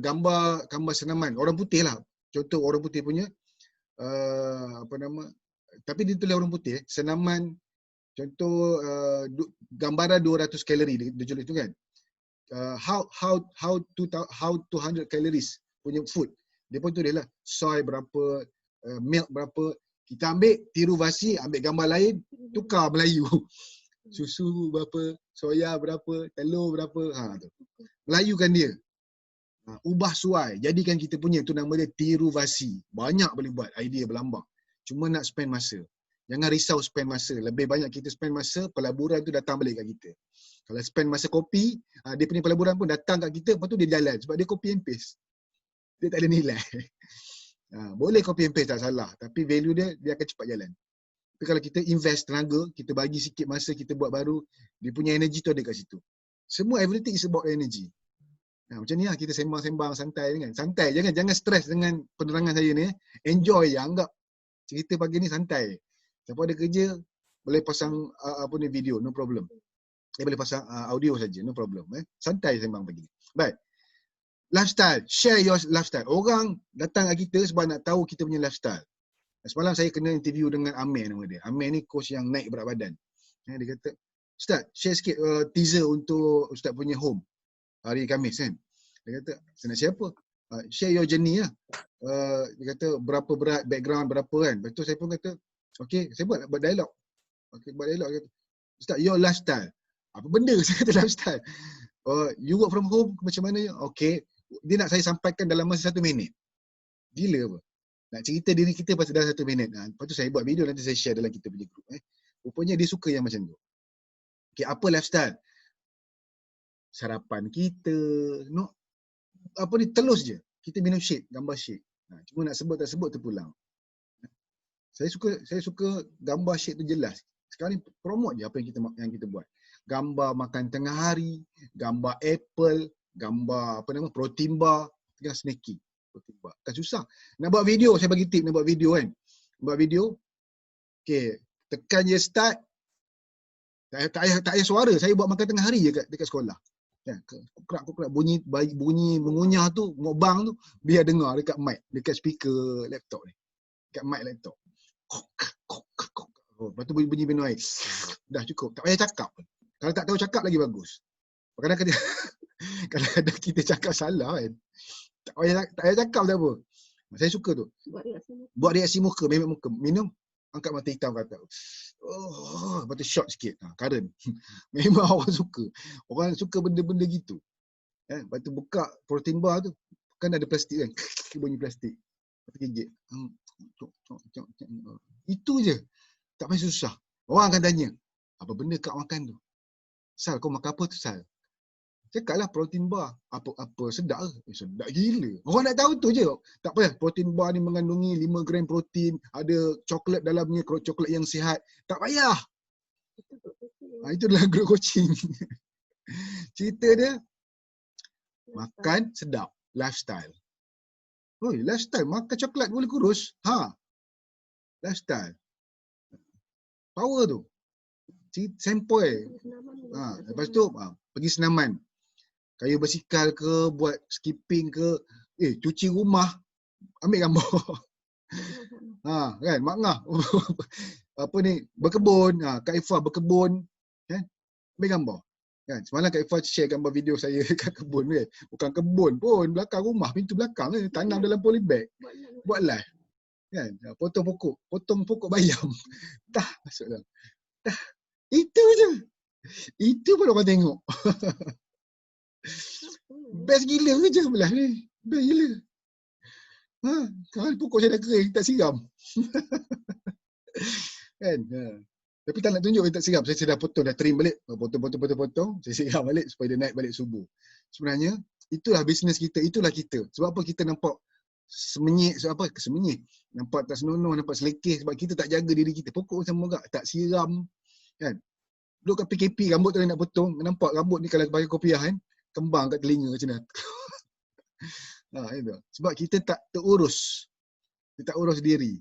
gambar senaman, orang putih lah. Contoh orang putih punya, tapi dia tulis orang putih, senaman, contoh gambaran 200 kalori, dia tulis tu kan. How 200 calories punya food. Dia pun tulis lah, soy berapa, milk berapa. Kita ambil, tiru vasi, ambil gambar lain, tukar Melayu. Susu berapa, soya berapa, telur berapa. Tu. Melayukan dia. Ubah suai. Jadikan kita punya, tu nama dia tiru vasi. Banyak boleh buat, idea berlambak. Cuma nak spend masa. Jangan risau spend masa. Lebih banyak kita spend masa, pelaburan tu datang balik kat kita. Kalau spend masa copy, dia punya pelaburan pun datang kat kita, lepas tu dia jalan. Sebab dia copy and paste. Dia tak ada nilai. Boleh copy and paste tak salah. Tapi value dia akan cepat jalan. Tapi kalau kita invest tenaga, kita bagi sikit masa, kita buat baru, dia punya energy tu ada kat situ. Semua everything is about energy. Macam ni lah kita sembang-sembang santai kan. Santai, jangan stres dengan penerangan saya ni. Enjoy je, anggap cerita pagi ni santai. Siapa ada kerja, boleh pasang video, no problem. Boleh pasang audio saja, no problem. Santai sembang pagi ni. Baik. Lifestyle, share your lifestyle. Orang datang kat kita sebab nak tahu kita punya lifestyle. Semalam saya kena interview dengan Amir nama dia. Amir ni coach yang naik berat badan. Dia kata, Ustaz, share sikit teaser untuk Ustaz punya home hari Khamis kan. Dia kata, saya nak share apa? Share your journey lah. Dia kata, berapa berat, background berapa kan. Lepas tu saya pun kata, okay, saya buat dialog. Okay, buat dialog. Kata, Ustaz, your lifestyle. Apa benda saya kata lifestyle? You work from home macam mana? Okay. Dia nak saya sampaikan dalam masa 1 minit. Gila apa? Nak cerita diri kita pasal dalam 1 minit. Lepas tu saya buat video, nanti saya share dalam kita punya group. Rupanya dia suka yang macam tu. Okay, apa lifestyle? Sarapan kita, telus je. Kita minum shake, gambar shake. Cuma nak sebut tak sebut terpulang. Saya suka gambar shake tu jelas. Sekarang ni promote je apa yang kita buat. Gambar makan tengah hari, gambar apple, gambar protein bar, tengah snacking. Kan susah. Nak buat video, saya bagi tip nak buat video kan. Buat video, okay, tekan je start. Tak payah suara, saya buat makan tengah hari je dekat sekolah. Ya, kukrak bunyi mengunyah tu, mukbang tu biar dengar dekat mic, dekat speaker laptop ni. Dekat mic laptop. Oh, lepas tu bunyi noise. Dah cukup, tak payah cakap pun. Kalau tak tahu cakap lagi bagus. Kadang-kadang kalau ada kita cakap salah kan, tak payah cakap tak apa. Saya suka tu. Buat reaksi muka, memang muka. Minum, angkat mata hitam kata. Oh, lepas tu short sikit. Current. Memang orang suka. Orang suka benda-benda gitu. Lepas tu buka protein bar tu, kan ada plastik kan. Bunyi plastik. Lepas tu gigit. Itu je. Tak payah susah. Orang akan tanya, apa benda kau makan tu? Sal, kau makan apa tu Sal? Cakaplah protein bar. Apa sedap ke? Sedap gila. Orang nak tahu tu je. Tak payah. Protein bar ni mengandungi 5 gram protein. Ada coklat dalamnya. Coklat yang sihat. Tak payah. Itu adalah group coaching. Cerita dia, makan sedap. Lifestyle. Oi, lifestyle. Makan coklat boleh kurus. Lifestyle. Power tu. Sempoi. Lepas tu, pergi senaman. Kayu basikal ke, buat skipping ke, cuci rumah, ambil gambar. Kan, Mak Ngah. Apa ni, berkebun, Kak Ifah berkebun, kan? Ambil gambar. Kan, semalam Kak Ifah share gambar video saya kat kebun kan. Bukan kebun pun, belakang rumah, pintu belakang kan, tanam dalam polybag. Buat live. Kan, potong pokok bayam. Masuk dalam. Itu je. Itu pun orang tengok. Best gila je belah ni. Best gila. Kalau pokok saya dah kering, tak siram. Kan? Tapi tak nak tunjuk tak siram. Saya dah potong, dah trim balik. Potong. Saya siram balik supaya dia naik balik subuh. Sebenarnya, itulah bisnes kita. Itulah kita. Sebab apa kita nampak semenyik. Sebab apa? Semenyik. Nampak tak senonoh, nampak selekeh. Sebab kita tak jaga diri kita. Pokok sama juga. Tak siram. Kan? Dulu kat PKP, rambut tu nak potong. Nampak rambut ni kalau pakai kopiah kan, kembang kat telinga macam mana. Itu. Sebab kita tak terurus. Kita tak urus diri.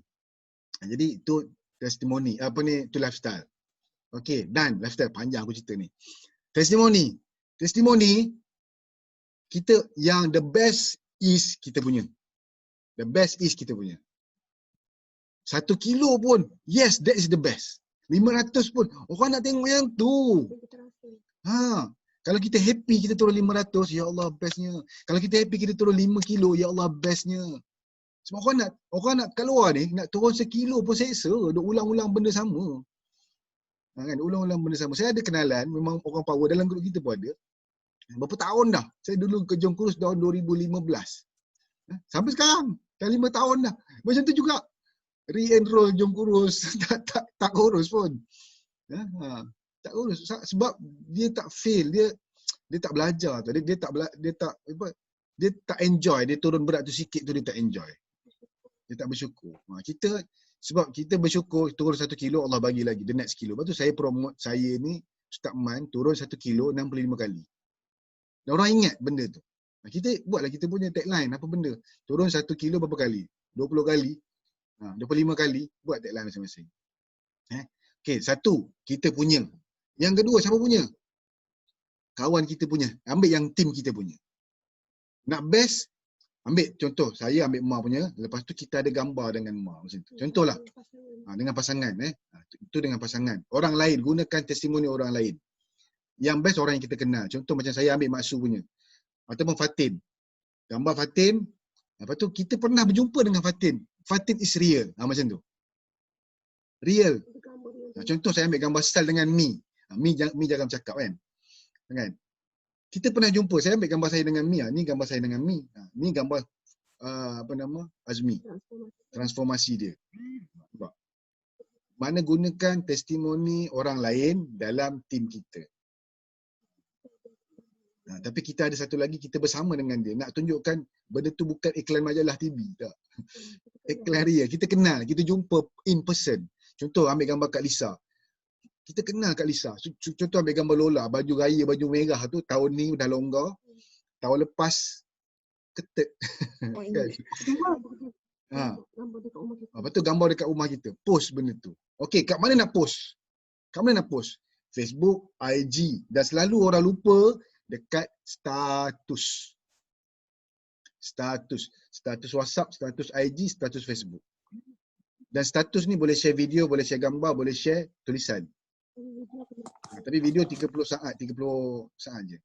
Jadi itu testimoni. Itu lifestyle. Okey, dan lifestyle panjang aku cerita ni. Testimoni. Kita yang the best is kita punya. The best is kita punya. 1 kilo pun, yes, that is the best. 500 pun, orang nak tengok yang tu. Kalau kita happy, kita turun 500, ya Allah bestnya. Kalau kita happy, kita turun 5 kilo, ya Allah bestnya. Sebab orang nak kat luar ni, nak turun 1 kilo pun seksa. Duk ulang-ulang benda sama. Kan, ulang-ulang benda sama. Saya ada kenalan, memang orang power dalam grup kita pun ada. Berapa tahun dah. Saya dulu ke Jom Kurus tahun 2015. Sampai sekarang, dah 5 tahun dah. Macam tu juga. Re-enroll Jom Kurus, tak kurus pun. Tak kurus sebab dia tak feel, dia tak belajar tu, dia tak enjoy, dia turun berat tu sikit tu dia tak enjoy. Dia tak bersyukur. Sebab kita bersyukur turun 1 kilo, Allah bagi lagi the next kilo. Lepas tu saya promote saya ni Ustaz Man turun 1 kilo 65 kali. Dan orang ingat benda tu. Kita buatlah kita punya tagline, apa benda? Turun 1 kilo berapa kali? 20 kali. 25 kali, buat tagline masing-masing. Okey, satu, kita punya. Yang kedua, siapa punya? Kawan kita punya. Ambil yang tim kita punya. Nak best, ambil contoh, saya ambil Ma punya, lepas tu kita ada gambar dengan Ma macam tu. Contohlah. Dengan pasangan. Itu dengan pasangan. Orang lain, gunakan testimoni orang lain. Yang best orang yang kita kenal. Contoh macam saya ambil Mak Su punya. Ataupun Fatin. Gambar Fatin. Lepas tu kita pernah berjumpa dengan Fatin. Fatin is real. Macam tu. Real. Contoh saya ambil gambar Sal dengan Mi. Mi jangan cakap kan. Kita pernah jumpa. Saya ambil gambar saya dengan Mi. Ni gambar saya dengan Mi. Ni gambar Azmi. Transformasi dia. Mana gunakan testimoni orang lain dalam tim kita. Tapi kita ada satu lagi, kita bersama dengan dia. Nak tunjukkan benda tu bukan iklan majalah TV. Tak. Iklan real. Kita kenal. Kita jumpa in person. Contoh ambil gambar Kak Lisa. Kita kenal Kak Lisa. Contoh ambil gambar Lola. Baju raya, baju merah tu. Tahun ni dah longgar. Tahun lepas ketat. Lepas tu gambar dekat rumah kita. Post benda tu. Okey, kat mana nak post? Facebook, IG. Dan selalu orang lupa dekat status. Status WhatsApp, status IG, status Facebook. Dan status ni boleh share video, boleh share gambar, boleh share tulisan. Tapi video 30 saat je.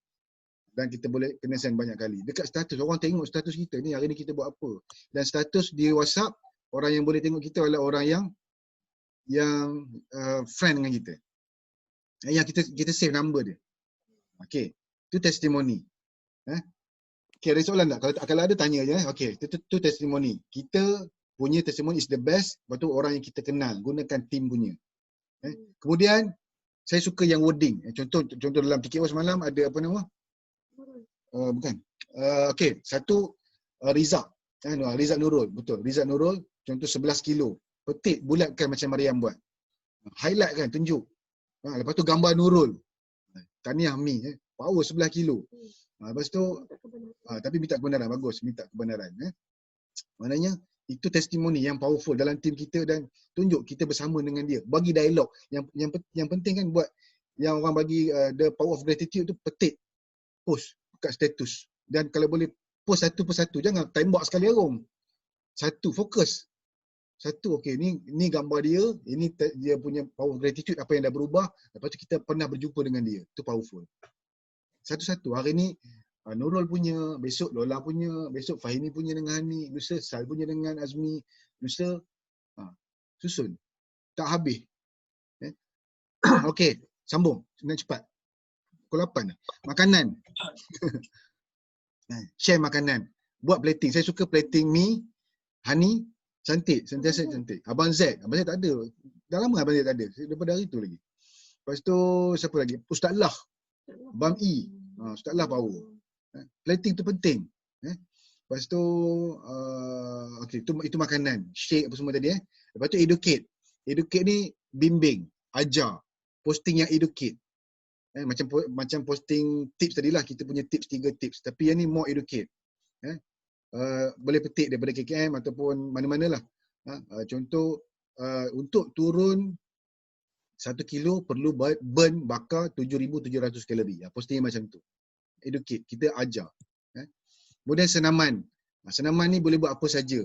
Dan kita boleh kena send banyak kali. Dekat status, orang tengok status kita ni, hari ni kita buat apa. Dan status di WhatsApp, orang yang boleh tengok kita adalah orang yang friend dengan kita. Yang kita save number dia. Okey, itu testimoni. Okey, ada soalan tak? Kalau ada tanya je. Okey, itu testimoni. Kita punya testimoni is the best. Lepas tu orang yang kita kenal, gunakan team punya. Kemudian saya suka yang wording. Contoh dalam TKO semalam ada apa nama? Bukan. Okey, satu Rizak. Rizak Nurul, betul. Rizak Nurul, contoh 11 kilo. Petik, bulatkan macam Mariam buat. Highlight kan, tunjuk. Lepas tu gambar Nurul. Tahniah Mi, power 11 kilo. Lepas tu, tapi minta kebenaran, bagus. Minta kebenaran. Maknanya, itu testimoni yang powerful dalam tim kita dan tunjuk kita bersama dengan dia. Bagi dialog. Yang penting kan buat, yang orang bagi the power of gratitude tu petik. Post kat status. Dan kalau boleh post satu persatu. Jangan tembak sekali arung. Satu, fokus. Satu, okey, ni gambar dia, ini dia punya power of gratitude, apa yang dah berubah. Lepas tu kita pernah berjumpa dengan dia. Itu powerful. Satu-satu. Hari ni Nurul punya, besok Lola punya, besok Fahimi punya dengan Hani, lusa Sal punya dengan Azmi, lusa susun. Tak habis. Okey, sambung. Nak cepat. Pukul 8. Makanan. Share makanan. Buat plating. Saya suka plating mi, Hani, cantik. Sentiasa cantik. Abang Z tak ada. Dah lama Abang Z tak ada. Daripada hari tu lagi. Lepas tu, siapa lagi? Ustaz Lah. Bam E. Ustaz Lah power. Plating tu penting. Lepas tu, okey, itu makanan. Shake apa semua tadi. Lepas tu educate. Educate ni bimbing, ajar. Posting yang educate. Macam posting tips tadilah, kita punya tips 3 tips. Tapi yang ni more educate. Boleh petik daripada KKM ataupun mana-manalah. Contoh, untuk turun 1 kilo perlu bakar 7,700 kalori. Posting macam tu. Educate, kita ajar. Kemudian senaman. Senaman ni boleh buat apa saja.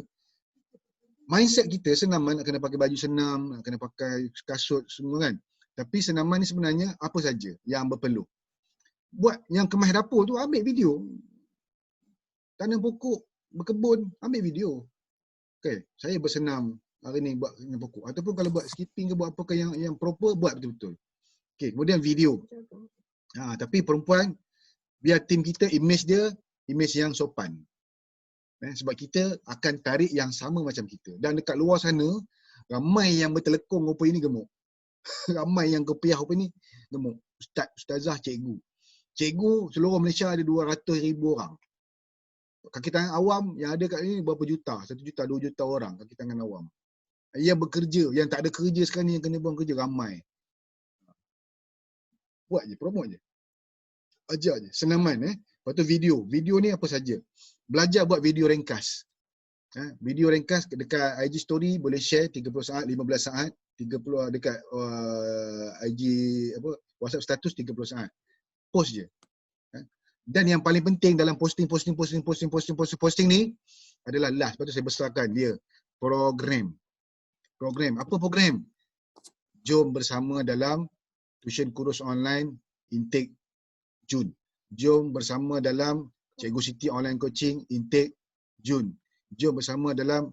Mindset kita senaman nak kena pakai baju senam, nak kena pakai kasut semua kan. Tapi senaman ni sebenarnya apa saja yang berpeluh. Buat yang kemas dapur tu, ambil video. Tanam pokok, berkebun, ambil video. Okay, saya bersenam hari ni buat tanam pokok. Ataupun kalau buat skipping ke buat apa ke yang proper, buat betul-betul. Okay, kemudian video. Tapi perempuan, biar tim kita image dia, image yang sopan. Sebab kita akan tarik yang sama macam kita. Dan dekat luar sana, ramai yang bertelekong rupa ini gemuk. Ramai yang kepiah rupa ini gemuk. Ustaz, ustazah, cikgu. Cikgu seluruh Malaysia ada 200,000 orang. Kaki tangan awam yang ada kat ni berapa juta? 1 juta, 2 juta orang kaki tangan awam. Yang bekerja, yang tak ada kerja sekarang ni, yang kena buang kerja, ramai. Buat je, promote je. Ajar je, senaman. Lepas tu video. Video ni apa saja. Belajar buat video ringkas. Video ringkas dekat IG story boleh share 30 saat, 15 saat, 30 dekat IG WhatsApp status 30 saat. Post je. Dan yang paling penting dalam posting ni adalah last. Lepas tu saya besarkan dia. Program. Apa program? Jom bersama dalam tuition kursus online intake Jun. Jom bersama dalam Cikgu Siti online coaching intake Jun. Jom bersama dalam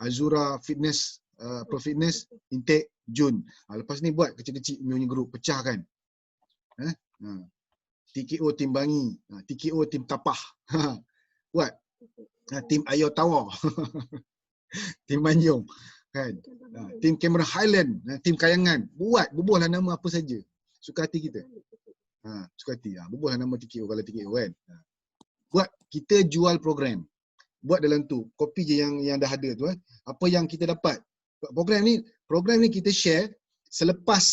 Azura Fitness Pro Fitness intake Jun. Lepas ni buat kecil-kecil punya grup, pecahkan. TKO tim Bangi, TKO tim Tapah. Buat. Tim Ayo Tower. Tim Manjung. Kan? Tim Cameron Highland, tim Kayangan. Bubuhlah nama apa saja. Suka hati kita. Suka hati. Bubuhlah nama TKO kalau TKO kan. Buat, kita jual program. Buat dalam tu, copy je yang dah ada tu. Apa yang kita dapat. Program ni kita share selepas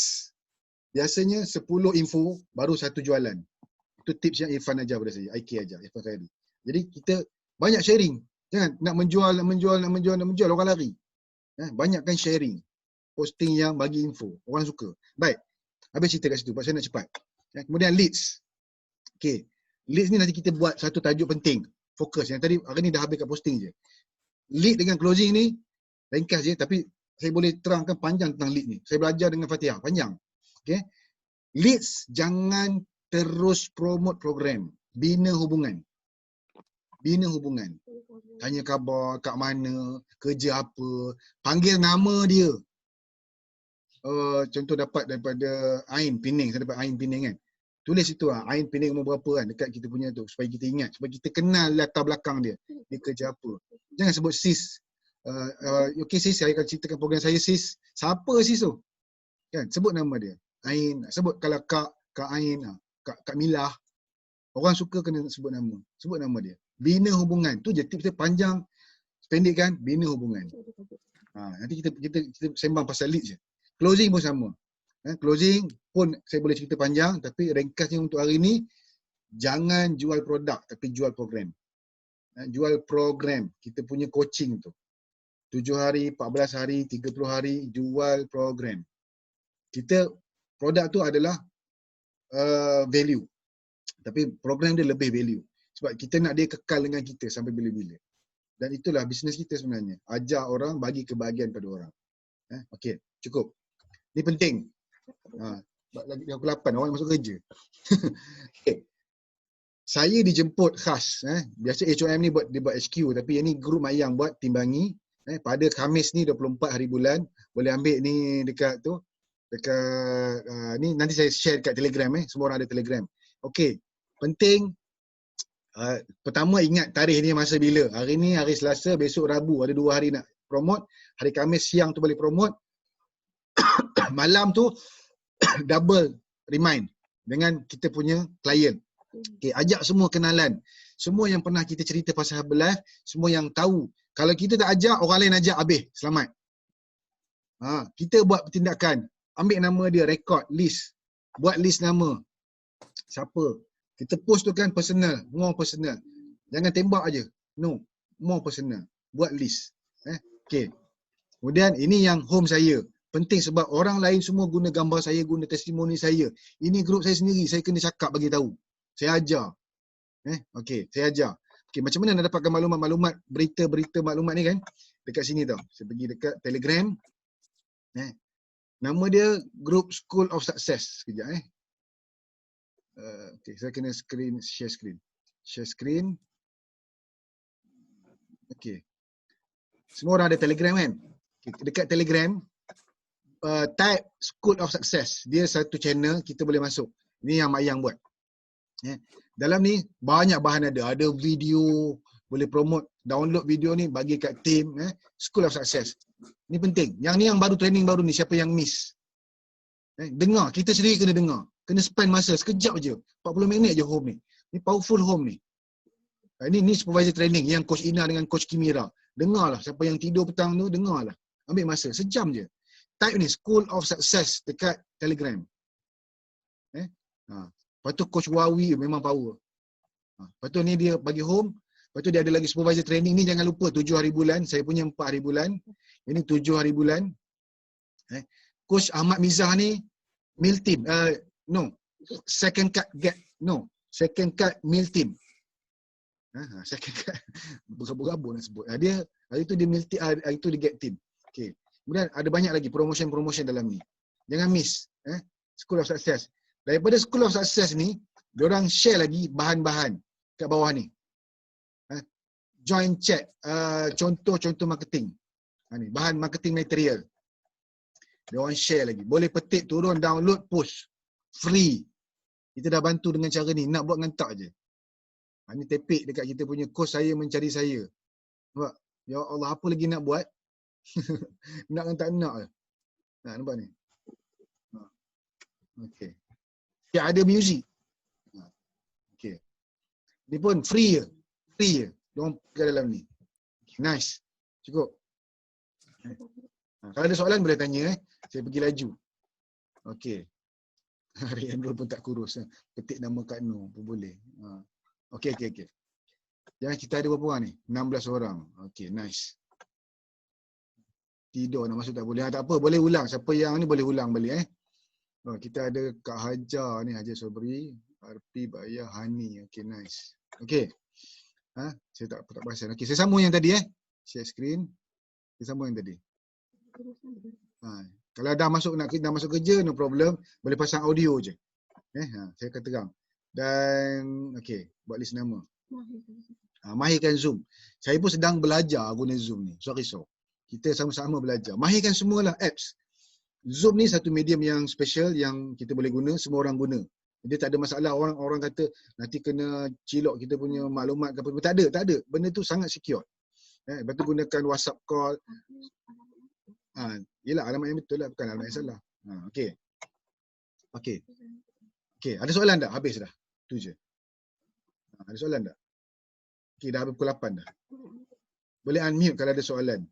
biasanya 10 info baru 1 jualan. Itu tips yang Irfan ajar pada saya, IK ajar, Irfan Khairi. Jadi kita banyak sharing. Jangan nak menjual orang lari. Banyakkan sharing. Posting yang bagi info. Orang suka. Baik. Habis cerita kat situ. Pasal saya nak cepat. Kemudian leads. Okay. Leads ni nanti kita buat satu tajuk penting. Fokus. Yang tadi hari ni dah habis kat posting je. Lead dengan closing ni ringkas je, tapi saya boleh terangkan panjang tentang lead ni. Saya belajar dengan Fatihah, panjang. Okay. Leads jangan terus promote program. Bina hubungan. Bina hubungan. Tanya khabar, kat mana, kerja apa, panggil nama dia. Contoh dapat daripada Ain Pening, saya dapat Ain Pening kan. Tulis itu Ain Pening umur berapa kan dekat kita punya tu supaya kita ingat, supaya kita kenal latar belakang dia. Dia kerja apa. Jangan sebut sis. Okay sis, saya akan ceritakan program saya sis. Siapa sis tu? Kan sebut nama dia. Ain, sebut kalau Kak Ain, Kak Milah. Orang suka kena sebut nama. Sebut nama dia. Bina hubungan. Tu je tips dia panjang. Pendek kan? Bina hubungan. Nanti kita sembang pasal lead je. Closing pun sama. Closing pun saya boleh cerita panjang, tapi ringkasnya untuk hari ni, jangan jual produk tapi jual program. Jual program. Kita punya coaching tu. 7 hari, 14 hari, 30 hari, jual program. Kita, produk tu adalah value. Tapi program dia lebih value. Sebab kita nak dia kekal dengan kita sampai bila-bila. Dan itulah bisnes kita sebenarnya. Ajar orang, bagi kebahagiaan pada orang. Okey, cukup. Ni penting. Lagi pukul 8, orang masuk kerja. Okay. Saya dijemput khas. Biasa HOM ni dia buat HQ, tapi yang ni grup Mayang buat, timbangi. Pada Khamis ni 24 hari bulan. Boleh ambil ni dekat tu. Dekat ni nanti saya share kat Telegram. Semua orang ada Telegram. Okey. Penting. Pertama ingat tarikh ni masa bila. Hari ni hari Selasa, besok Rabu. Ada 2 hari nak promote. Hari Khamis siang tu boleh promote. Malam tu double remind dengan kita punya klien. Okay, ajak semua kenalan. Semua yang pernah kita cerita pasal Herbalife, semua yang tahu. Kalau kita tak ajak, orang lain ajak, habis. Selamat. Kita buat tindakan. Ambil nama dia, record, list. Buat list nama. Siapa? Kita post tu kan personal. More personal. Jangan tembak aja. No. More personal. Buat list. Okay. Kemudian ini yang home saya. Penting sebab orang lain semua guna gambar saya, guna testimoni saya. Ini grup saya sendiri, saya kena cakap bagi tahu. Saya ajar. Okey, saya ajar. Okey, macam mana nak dapatkan maklumat-maklumat, berita-berita maklumat ni kan? Dekat sini tau. Saya pergi dekat Telegram. Nama dia Group School of Success. Sekejap okey, saya kena share screen. Share screen. Okey. Semua orang ada Telegram kan? Dekat Telegram, type School of Success. Dia satu channel, kita boleh masuk. Ini yang Mak Yang buat. Dalam ni banyak bahan ada. Ada video, boleh promote, download video ni, bagi kat team. School of Success. Ni penting. Yang ni yang baru training baru ni, siapa yang miss. Dengar, kita sendiri kena dengar. Kena spend masa, sekejap je. 40 minit je home ni. Ni powerful home ni. Ni supervisor training yang Coach Ina dengan Coach Kimira. Dengarlah, siapa yang tidur petang tu, dengarlah. Ambil masa, sejam je. Type ni, School of Success dekat Telegram. Lepas tu Coach Wawi memang power. Lepas tu ni dia bagi home. Lepas tu dia ada lagi supervisor training ni, jangan lupa 7 hari bulan. Saya punya 4 hari bulan. Ini 7 hari bulan. Coach Ahmad Mizah ni meal team. No. Second cut get. No. Second cut meal team. Second cut. Berabur-abur nak sebut. Dia hari tu dia meal team, hari tu dia get team. Okay. Kemudian ada banyak lagi promotion dalam ni. Jangan miss. School of Success. Daripada School of Success ni, diorang share lagi bahan-bahan kat bawah ni. Join chat, contoh-contoh marketing. Ni, bahan marketing material. Diorang share lagi. Boleh petik, turun, download, post. Free. Kita dah bantu dengan cara ni. Nak buat ngantak je. Ni tepik dekat kita punya course Saya Mencari Saya. Nampak? Ya Allah, apa lagi nak buat? Nak kan tak nak je. Nampak ni? Okay. Ya, ada music. Okay. Ni pun free je. Free je. Diorang pergi dalam ni. Nice. Cukup. Kalau ada soalan boleh tanya. Saya pergi laju. Okay. Hari Android pun tak kurus. Petik nama Kak Nur pun boleh. Okay. Jangan kita ada berapa orang ni? 16 orang. Okay, nice. Tidur nak masuk tak boleh. Tak apa, boleh ulang. Siapa yang ni boleh ulang balik. Kita ada Kak Hajar ni, Hajar Sobri. Arpi, Bayah, Hani. Okay, nice. Okay. Saya tak perasan. Okay, saya sambung yang tadi Share screen. Saya sambung yang tadi. Kalau dah masuk kerja, no problem. Boleh pasang audio je. Saya akan terang. Dan, okay, buat list nama. Mahirkan Zoom. Saya pun sedang belajar guna Zoom ni. Sorry. Kita sama-sama belajar. Mahirkan semualah apps. Zoom ni satu medium yang special yang kita boleh guna, semua orang guna. Dia tak ada masalah orang kata nanti kena cilok kita punya maklumat ke apa. Tak ada. Benda tu sangat secure. Lepas tu gunakan WhatsApp call. Yelah alamat yang betul lah, bukan alamat yang salah. Okay. Ada soalan tak? Habis dah. Tu je. Ada soalan tak? Okay, dah habis pukul 8 dah. Boleh unmute kalau ada soalan.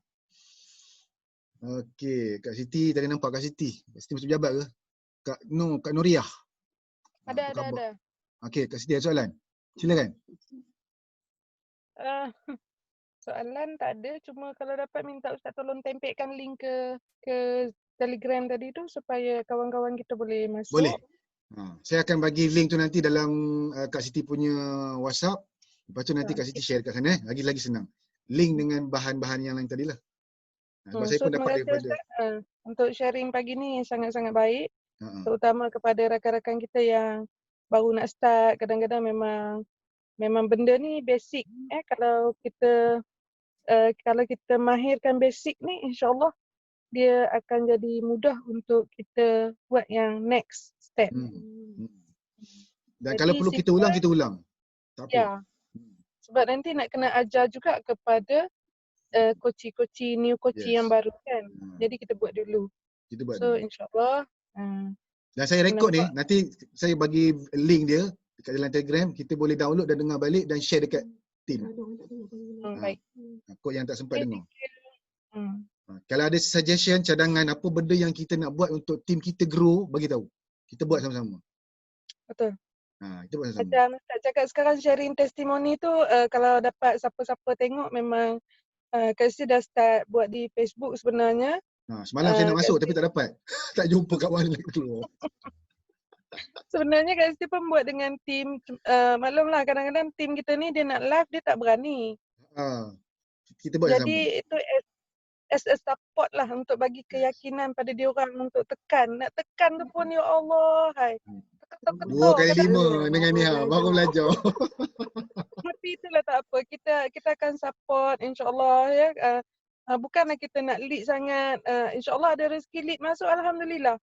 Okay, Kak Siti, tadi nampak Kak Siti. Kak Siti masuk pejabat ke? Kak Nuriah. Ada. Okay, Kak Siti ada soalan? Silakan. Soalan tak ada, cuma kalau dapat minta Ustaz tolong tempelkan link ke Telegram tadi tu supaya kawan-kawan kita boleh masuk. Boleh. Saya akan bagi link tu nanti dalam Kak Siti punya WhatsApp. Lepas tu nanti Kak Siti share kat sana. Lagi-lagi senang. Link dengan bahan-bahan yang lain tadilah. Sebab saya pun dapat daripada Ustaz, untuk sharing pagi ni sangat-sangat baik. Terutama kepada rakan-rakan kita yang baru nak start. Kadang-kadang memang benda ni basic. Kalau kita mahirkan basic ni, insya-Allah dia akan jadi mudah untuk kita buat yang next step. Dan kalau perlu kita ulang. Tak apa. Ya. Sebab nanti nak kena ajar juga kepada coach new coach yang baru kan. Jadi kita buat dulu. InsyaAllah. Dan saya rekod ni, nanti saya bagi link dia dekat dalam Telegram. Kita boleh download dan dengar balik dan share dekat team. Baik. Kod yang tak sempat dengar. Kalau ada suggestion, cadangan, apa benda yang kita nak buat untuk team kita grow, bagi tahu. Kita buat sama-sama. Betul. Kita buat sama-sama. Macam Ustaz cakap sekarang sharing testimoni tu, kalau dapat siapa-siapa tengok memang Kak Siti dah start buat di Facebook sebenarnya. Semalam saya nak masuk tapi tak dapat. Tak jumpa kat mana keluar. Sebenarnya Kak Siti pun buat dengan tim. Maklumlah kadang-kadang tim kita ni dia nak live dia tak berani. Kita buat sama. Jadi itu as a support lah untuk bagi keyakinan pada dia orang untuk tekan. Nak tekan tu pun ya Allah. Hai. 2 kali 5 dengan ni baru belajar. Tapi itulah tak apa. Kita akan support insya-Allah ya. Bukanlah kita nak lead sangat. InsyaAllah ada rezeki lead masuk, Alhamdulillah.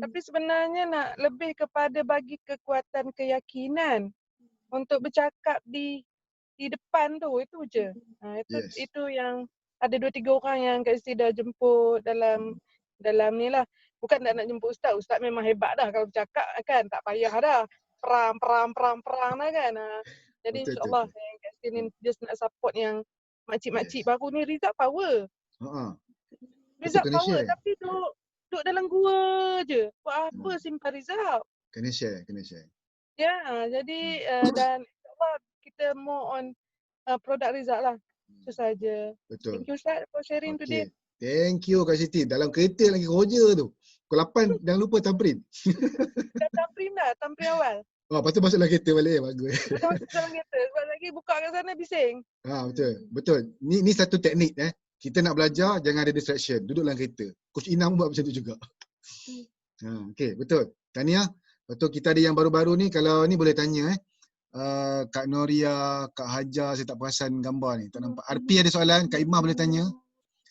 Tapi sebenarnya nak lebih kepada bagi kekuatan keyakinan untuk bercakap di depan tu, itu je. Itu yang ada 2-3 orang yang Kak Siti dah jemput dalam ni lah. Bukan nak jemput Ustaz. Ustaz memang hebat dah kalau bercakap kan. Tak payah dah. Perang dah kan. Jadi insyaAllah Kak Siti ni just nak support yang makcik-makcik baru ni. Rizal power. Rizal power tapi duduk dalam gua je. Buat apa simpan Rizal? Kena share. Ya, jadi dan insyaAllah kita more on produk Rizal lah. Itu saja. Betul. Thank you Ustaz for sharing today. Thank you Kak Siti. Dalam kereta lagi roja tu. Pukul 8 jangan lupa tamprint. Dah tamprint awal. Lepas tu masuk dalam kereta balik. Bagus. Masuk dalam kereta. Sebab lagi buka kat sana bising. Betul. Ni satu teknik Kita nak belajar, jangan ada distraction. Duduk dalam kereta. Coach Inam buat macam tu juga. Okay, betul. Tahniah. Lepas tu kita ada yang baru-baru ni. Kalau ni boleh tanya Kak Noria, Kak Hajar, saya tak perasan gambar ni. Tak nampak. Arpi ada soalan, Kak Imah boleh tanya.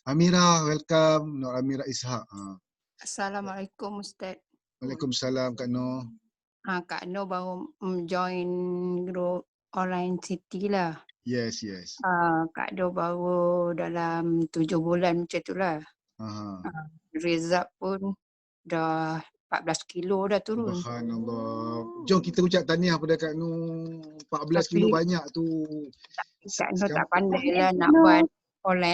Amira, welcome. Nur Amira Ishak. Assalamualaikum Ustaz. Waalaikumsalam Kak Nur. Kak Nur baru join group online City lah. Yes. Kak Nur baru dalam 7 bulan macam tu lah. Result pun dah 14 kilo dah turun. Subhanallah. Jom kita ucap tahniah pada Kak Nur. 14 kilo banyak tu. Kak Nur tak pandai lah nak buat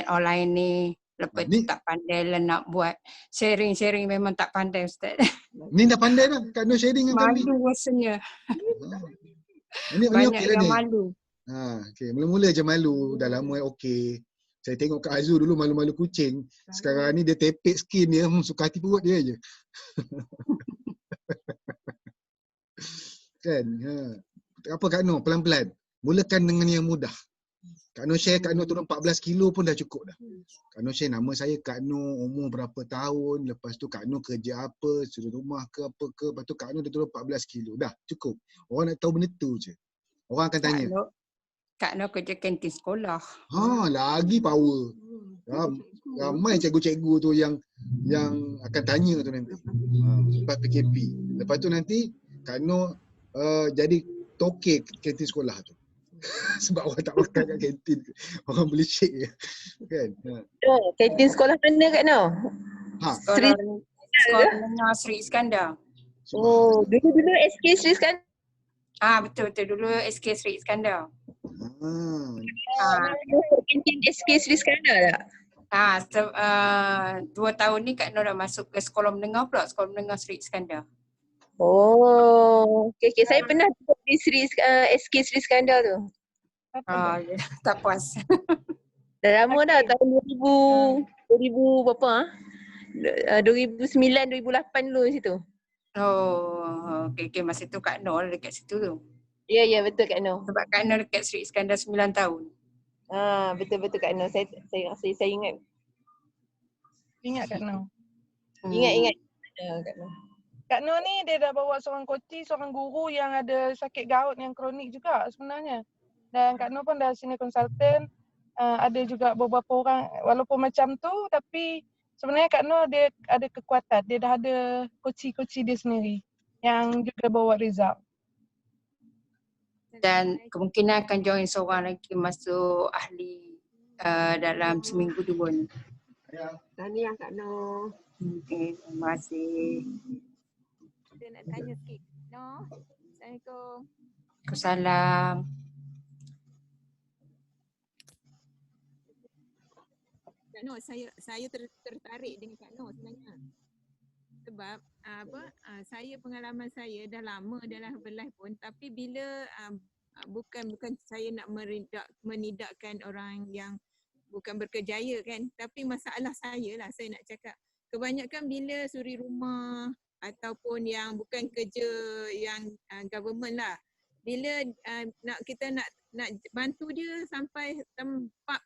online ni. Lepas tu tak pandai lah nak buat sharing memang tak pandai Ustaz. Ni dah pandai dah. Kak Nur sharing dengan kami. Malu rasanya. Banyak yang malu. Okay. Mula-mula je malu. Dah lama okey. Saya tengok Kak Azul dulu malu-malu kucing. Sekarang ni dia tepek skin dia. Suka hati perut dia je. Kan? Apa Kak Noh? Pelan-pelan. Mulakan dengan yang mudah. Kak Noh share, Kak Noh turun 14 kilo pun dah cukup dah. Kak Noh share nama saya Kak Noh, umur berapa tahun, lepas tu Kak Noh kerja apa, suri rumah ke apa ke, lepas tu Kak Noh dah turun 14 kilo. Dah cukup. Orang nak tahu benda tu je. Orang akan tanya. Kak Noh kerja kantin sekolah. Lagi power. Ramai cikgu-cikgu tu yang akan tanya tu nanti. Lepas PKP. Lepas tu nanti Kak Noh jadi tokek kantin sekolah tu. Sebab orang tak makan kat kantin. Orang boleh shake je. Kan? Kantin sekolah mana Kak Noh? Sekolah menengah Sri Iskandar. Dulu SK Sri Iskandar. Betul. Dulu SK Sri Iskandar. Kantin SK Sri Iskandar tak? 2 tahun ni Kak Noh dah masuk ke sekolah menengah pula, sekolah menengah Sri Iskandar. Okay. Saya pernah duduk di SK Sri Iskandar tu. Tak puas. Dah lama dah, tahun 2000 berapa 2009, 2008 dulu situ. Okay. Masa tu Kak Noh dekat situ tu. Ya, betul Kak Noh. Sebab Kak Noh dekat Sri Iskandar 9 tahun. Betul Kak Noh. Saya ingat. Ingat Kak Noh. Ingat Kak Noh. Kak Noh ni dia dah bawa seorang coach, seorang guru yang ada sakit gout yang kronik juga sebenarnya. Dan Kak Noh pun dah senior consultant. Ada juga beberapa orang walaupun macam tu tapi sebenarnya Kak Noh dia ada kekuatan. Dia dah ada coach dia sendiri yang juga bawa result. Dan kemungkinan akan join seorang lagi masuk ahli dalam seminggu 2 ni. Tahniah Kak Noh. Okay, terima kasih. Kita nak tanya sikit. Noh, Assalamualaikum. Waalaikumsalam. Kak Noh, saya tertarik dengan Kak Noh sebenarnya. Sebab saya pengalaman saya dah lama dalam Herbalife pun, tapi bila bukan saya nak menidakkan orang yang bukan berkejaya kan, tapi masalah saya nak cakap kebanyakan bila suri rumah ataupun yang bukan kerja yang government lah, bila kita nak bantu dia sampai tempat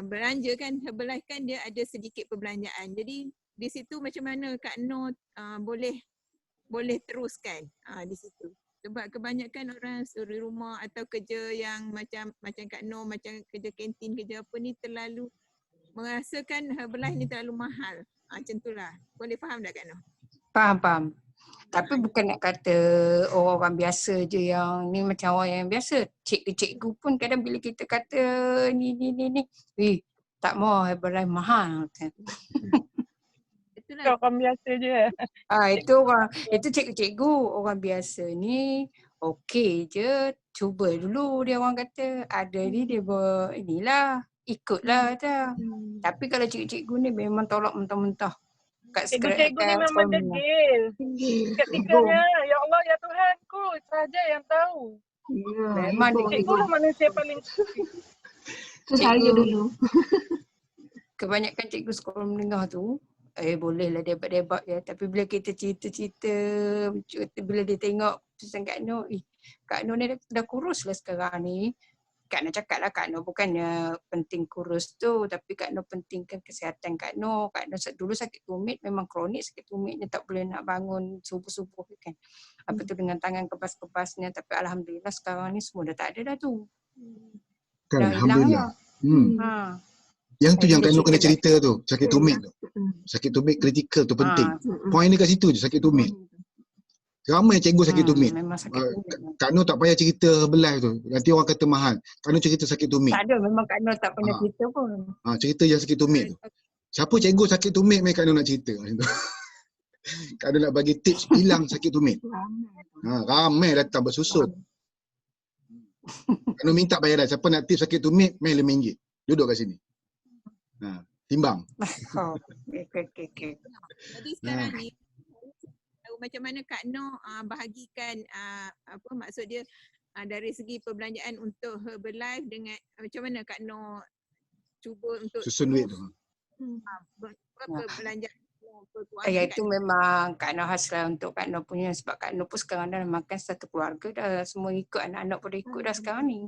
belanja kan, Herbalife kan dia ada sedikit perbelanjaan. Jadi di situ macam mana Kak Noh boleh teruskan di situ. Sebab kebanyakan orang suri rumah atau kerja yang macam Kak Noh, macam kerja kantin, kerja apa ni terlalu merasakan Herbalife ni terlalu mahal. Macam itulah. Boleh faham tak Kak Noh? Faham. Tapi bukan nak kata orang biasa je yang ni macam orang yang biasa. Cikgu-cikgu pun kadang bila kita kata ni. Tak mau Herbalife mahal. Itulah orang biasa je. Itu cikgu-cikgu. Orang biasa ni okey je. Cuba dulu dia orang kata. Ada ni dia inilah. Ikutlah je. Tapi kalau cikgu-cikgu ni memang tolak mentah-mentah. Cikgu-cikgu ni memang degil. Ketiganya, ya Allah, ya Tuhanku, sahaja yang tahu. Memang cikgu lah manusia paling Saya dulu. Kebanyakan cikgu sekolah menengah tu, bolehlah debat-debat je. Tapi bila kita cerita-cerita, bila dia tengok pesan Kak Noh, Kak Noh ni dah kurus lah sekarang ni. Kak Noh cakap lah, Kak Noh bukannya penting kurus tu, tapi Kak Noh pentingkan kesihatan Kak Noh. Kak Noh dulu sakit tumit, memang kronik sakit tumit, dia tak boleh nak bangun subuh-subuh kan. Apa tu dengan tangan kebas-kebasnya, tapi Alhamdulillah sekarang ni semua dah tak ada dah tu. Kan, dah Alhamdulillah. Yang tu yang Kak Noh kena cerita tu, sakit tumit tu. Sakit tumit kritikal tu penting. Poin dia kat situ je, sakit tumit. Ramai cikgu sakit tumit. Kak Noh tak payah cerita Herbalife tu. Nanti orang kata mahal. Kak Noh cerita sakit tumit. Tak ada, memang Kak Noh tak pernah cerita pun. Cerita yang sakit tumit tu. Siapa cikgu sakit tumit Kak Noh nak cerita. Kak Noh nak bagi tips hilang sakit tumit. Ramai datang bersusun. Kak Noh minta bayaran. Siapa nak tips sakit tumit, main RM5. Duduk kat sini. Timbang. Okay. Jadi sekarang ni macam mana Kak Noh bahagikan maksud dia dari segi perbelanjaan untuk Herbalife dengan macam mana Kak Noh cuba untuk susun duit tu. perbelanjaan Ya itu memang Kak Noh khas lah untuk Kak Noh punya, sebab Kak Noh pun sekarang dah makan satu keluarga dah, semua ikut, anak-anak pada ikut dah sekarang ni.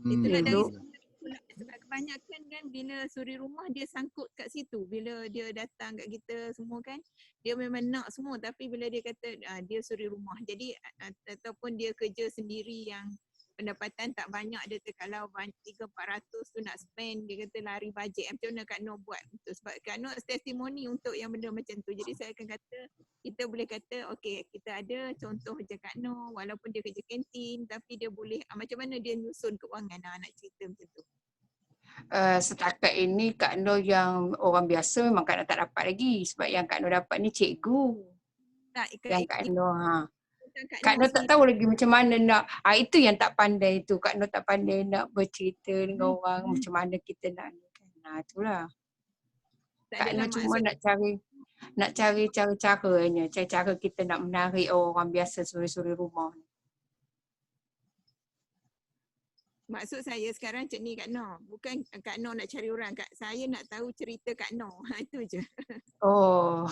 Itulah dari Dulu sebab kebanyakan kan bila suri rumah dia sangkut kat situ. Bila dia datang kat kita semua kan, dia memang nak semua, tapi bila dia kata dia suri rumah. Jadi ataupun dia kerja sendiri yang pendapatan tak banyak, dia kata kalau 300-400 tu nak spend, dia kata lari bajet. Macam mana Kak Noh buat tu? Sebab Kak Noh testimoni untuk yang benda macam tu. Jadi saya akan kata, kita boleh kata okey, kita ada contoh je Kak Noh, walaupun dia kerja kantin tapi dia boleh macam mana dia nyusun keuangan, nak cerita macam tu. Setakat ini Kak Noh yang orang biasa memang Kak Noh tak dapat lagi, sebab yang Kak Noh dapat ni cikgu. Tak, Yang Kak Noh Kak Kak Noh tak tahu lagi macam mana nak, itu yang tak pandai tu. Kak Noh tak pandai nak bercerita dengan orang macam mana kita nak ni kan. Itulah. Kak Noh cuma nak cari cara-caranya, cara kita nak menarik orang biasa suri-suri rumah. Maksud saya sekarang macam ni Kak Noh. Bukan Kak Noh nak cari orang, saya nak tahu cerita Kak Noh. Itu je. Oh.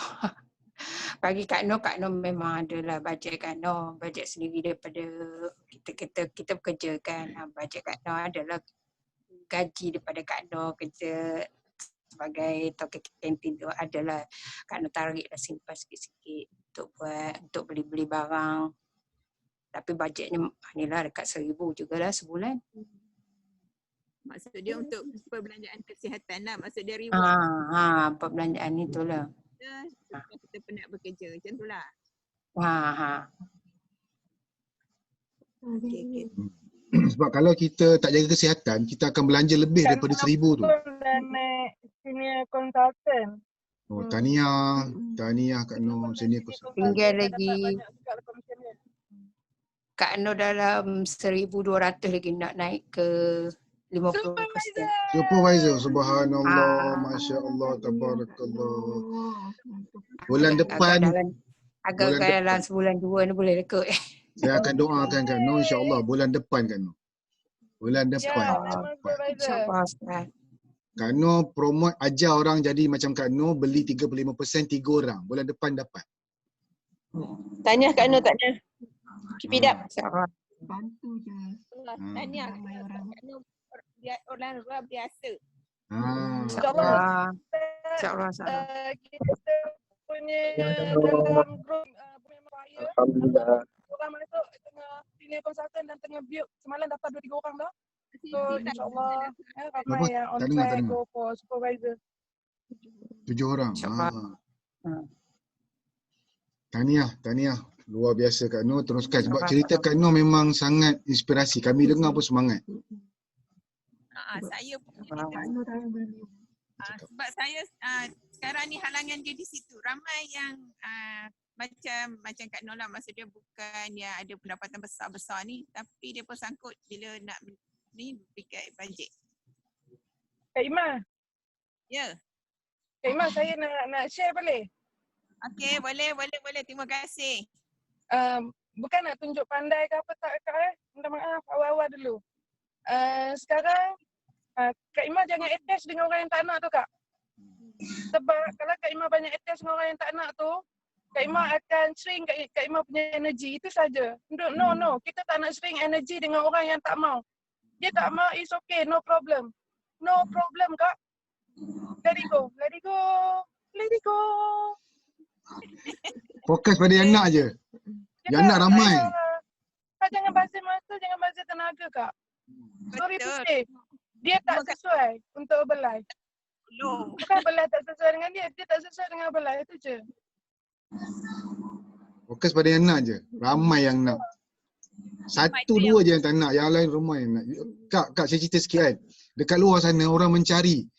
Bagi Kak Noh memang adalah bajet Kak Noh, bajet sendiri daripada kita bekerja kan. Bajet Kak Noh adalah gaji daripada Kak Noh kerja sebagai token kantin tu adalah Kak Noh tarik dah simpan sikit-sikit untuk beli-beli barang. Tapi bajetnya inilah dekat 1,000 jugalah sebulan. Maksud dia untuk perbelanjaan kesihatan lah. Maksud dia reward. Perbelanjaan itulah. Kita penat bekerja. Macam tu lah. Okay. Sebab kalau kita tak jaga kesihatan, kita akan belanja lebih daripada 1,000 tu. Dan naik senior consultant. Oh, tahniah Kak Noh, senior consultant. Tinggal lagi Kak Noh dalam 1,200 lagi nak naik ke 50%. Supervisor, subhanallah, masya Allah, tabarakallah. Bulan depan agak-agak dalam sebulan 2 ni boleh rekod. Saya akan doakan Kak Noh, insya-Allah bulan depan Kak Noh. Bulan depan. InsyaAllah Ustaz. Kak Noh promote ajar orang jadi macam Kak Noh, beli 35% 3 orang. Bulan depan dapat. Tanya Kak Noh, tanya. Keep it up. InsyaAllah. Bantu je. Tanya Kak Noh orang biasa. InsyaAllah. InsyaAllah. Kita punya dalam group Alhamdulillah. orang masuk tengah senior consultant dan tengah build. Semalam dapat 2-3 orang dah. So insyaAllah ramai yang on track go for supervisor. 7 orang. Tahniah. Luar biasa Kak Noh, teruskan. Sebab cerita Kak Noh memang sangat inspirasi. Kami dengar pun semangat. Saya sebab saya sekarang ni halangan dia di situ. Ramai yang macam Kak Noh lah, maksud dia bukan yang ada pendapatan besar-besar ni, tapi dia pun sangkut bila nak ni fikir bajet. Kak Ima. Ya. Kak Ima, saya nak share boleh? Okey, boleh. Terima kasih. Bukan nak tunjuk pandai ke apa tak Kak minta maaf awal-awal dulu. Sekarang Kak Ima jangan attach dengan orang yang tak nak tu Kak. Sebab kalau Kak Ima banyak attach dengan orang yang tak nak tu, Kak Ima akan shrink Kak Ima punya energy. Itu saja. No. Kita tak nak shrink energy dengan orang yang tak mau. Dia tak mau, it's okay, no problem. No problem Kak. Let it go. Fokus pada yang nak je. Yang nak ramai. Kak jangan bazir masa, jangan bazir tenaga Kak. Sorry to say. Dia tak sesuai untuk Herbalife. Bukan Herbalife tak sesuai dengan dia tak sesuai dengan Herbalife, itu je. Fokus pada yang nak je. Ramai yang nak. 1-2 je yang tak nak, yang lain ramai yang nak. Kak saya cerita sikit kan. Dekat luar sana orang mencari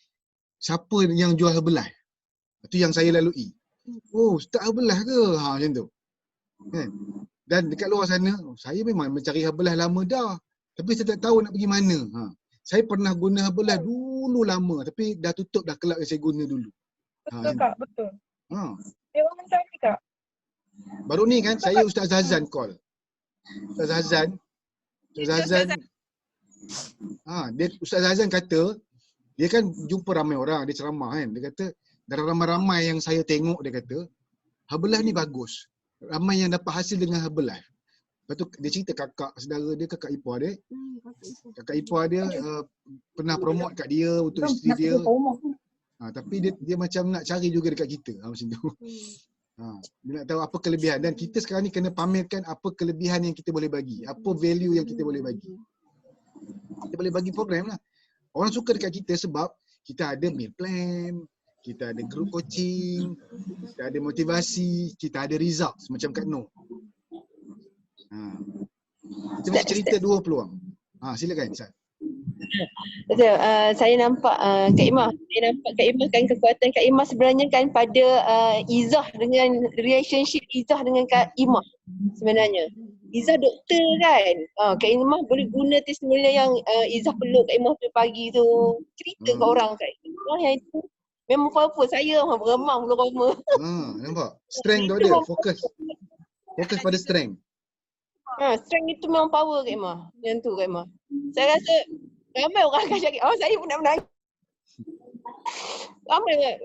siapa yang jual Herbalife. Itu yang saya lalui. Oh, start Herbalife ke? Macam tu. Kan? Dan dekat luar sana, saya memang mencari Herbalife lama dah. Tapi saya tak tahu nak pergi mana. Saya pernah guna Herbalife dulu lama. Tapi dah tutup dah kelab yang saya guna dulu. Betul Kak, betul. Dia orang mencari Kak. Baru ni kan saya Ustaz Hazan call. Ustaz Hazan. Ustaz Hazan kata, dia kan jumpa ramai orang, dia ceramah kan. Dia kata, dari ramai-ramai yang saya tengok dia kata, Herbalife ni bagus. Ramai yang dapat hasil dengan Herbalife. Lepas tu dia cerita kakak saudara dia, kakak ipar dia. Kakak ipar dia pernah promote kat dia untuk isteri dia. Tapi dia macam nak cari juga dekat kita. Macam tu. Dia nak tahu apa kelebihan. Dan kita sekarang ni kena pamerkan apa kelebihan yang kita boleh bagi. Apa value yang kita boleh bagi. Kita boleh bagi program lah. Orang suka dekat kita sebab kita ada meal plan, kita ada group coaching, kita ada motivasi, kita ada result macam Kak Noh. Kita mesti cerita dua peluang. Silakan Ustaz. Betul. Saya nampak Kak Imah. Saya nampak Kak Imah kan kekuatan Kak Imah sebenarnya kan pada Izzah dengan relationship Izzah dengan Kak Imah sebenarnya. Izzah doktor kan. Kak Imah boleh guna testimonial yang Izzah peluk Kak Imah tu pagi tu. Cerita ke orang Kak Imah yang itu memang powerful. Saya beremang belum lama. Nampak? Strength tu ada. Fokus pada strength. Strength itu memang power Kak Imah. Yang tu Kak Imah. Saya rasa ramai orang akan cari. Saya pun nak menangis. Ramai kan.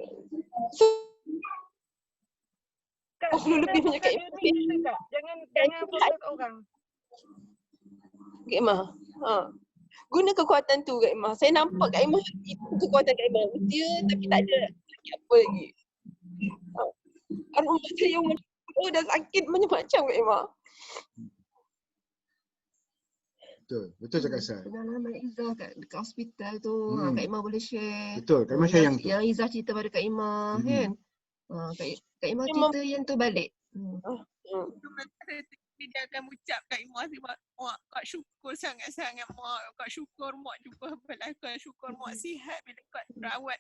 Lebih banyak Kak Imah. Jangan fokus orang. Kak Imah. Guna kekuatan tu Kak Imah. Saya nampak Kak Imah itu kekuatan Kak Imah. Dia tapi tak ada sakit apa lagi. Arwah saya macam dah sakit macam-macam Kak Imah. Betul cakap Ustaz. Pengalaman Izzah dekat hospital tu, Kak Imah boleh share. Betul, Kak Imah share yang tu. Yang Izzah cerita pada Kak Imah kan. Kak Imah cerita yang tu balik. Dia akan ucap Kak Imah sebab mak Kak syukur sangat-sangat mak. Kak syukur mak jumpa Herbalife. Kak syukur mak sihat bila Kak rawat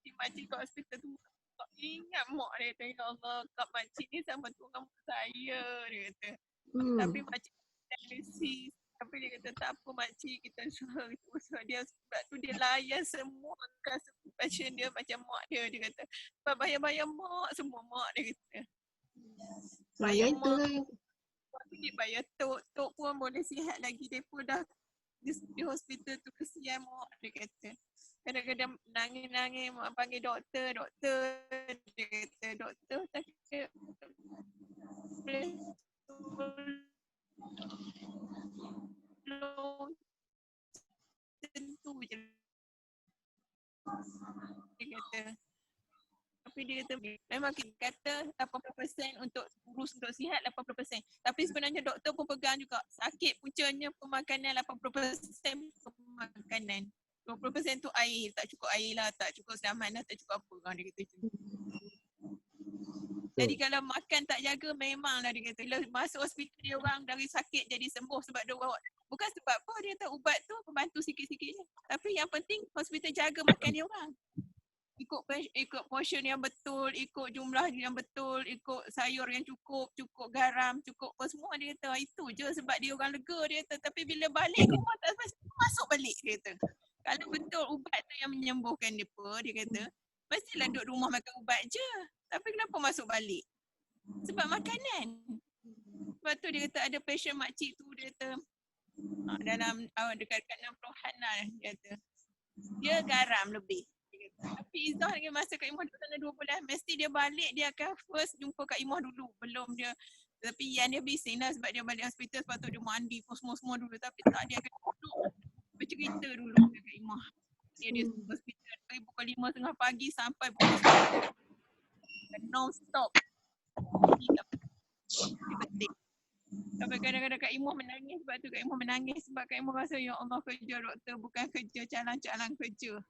di makcik kat hospital tu. Kak ingat mak dia kata, ya Allah Kak makcik ni sama Tuhan saya dia kata. Tapi makcik dialisis. Tapi dia kata tak apa makcik, kita usaha dia sebab tu dia layan semua pasien dia macam mak dia kata. Sebab bayar-bayar mak semua mak dia kata. Bayar mak. Dia bayar tok pun boleh sihat lagi. Dia pun dah di hospital tu kesian mak dia kata. Kadang-kadang nangis-nangis mak panggil doktor. Dia kata doktor tak kira tentu je dia kata. Tapi dia kata memang kita kata 80% untuk urus untuk sihat 80%. Tapi sebenarnya doktor pun pegang juga sakit puncanya pemakanan 80% pemakanan. 20% tu air, tak cukup air lah, tak cukup selamat lah, tak cukup apa kan dia kata macam tu. Jadi kalau makan tak jaga memanglah dia kata bila masuk hospital dia orang dari sakit jadi sembuh sebab dia orang bukan sebab apa dia tahu ubat tu membantu sikit-sikit je. Tapi yang penting hospital jaga makan dia orang. Ikut portion yang betul, ikut jumlah yang betul, ikut sayur yang cukup garam, cukup apa semua dia kata. Itu je sebab dia orang lega dia kata. Tapi bila balik rumah tak masuk balik dia kata. Kalau betul ubat tu yang menyembuhkan dia kata, mestilah duduk rumah makan ubat je. Tapi kenapa masuk balik? Sebab makanan. Lepas tu dia kata ada pasien makcik tu dia kata dalam dekat 60-an lah dia kata. Dia garam lebih. Tapi Izzah dengan masa Kak Imah duduk sana 2 bulan, mesti dia balik dia akan first jumpa Kak Imah dulu. Belum dia, tapi yang dia bising lah sebab dia balik hospital sepatut dia mandi pun semua dulu. Tapi tak, dia akan duduk bercerita dulu dengan Kak Imah. Dia hospital dari pukul 5.30 pagi sampai pukul 9. Non-stop. Dia penting. Sampai kadang-kadang Kak Imah menangis sebab tu Kak Imah menangis sebab Kak Imah rasa ya Allah kerja doktor bukan kerja calang-calang kerja.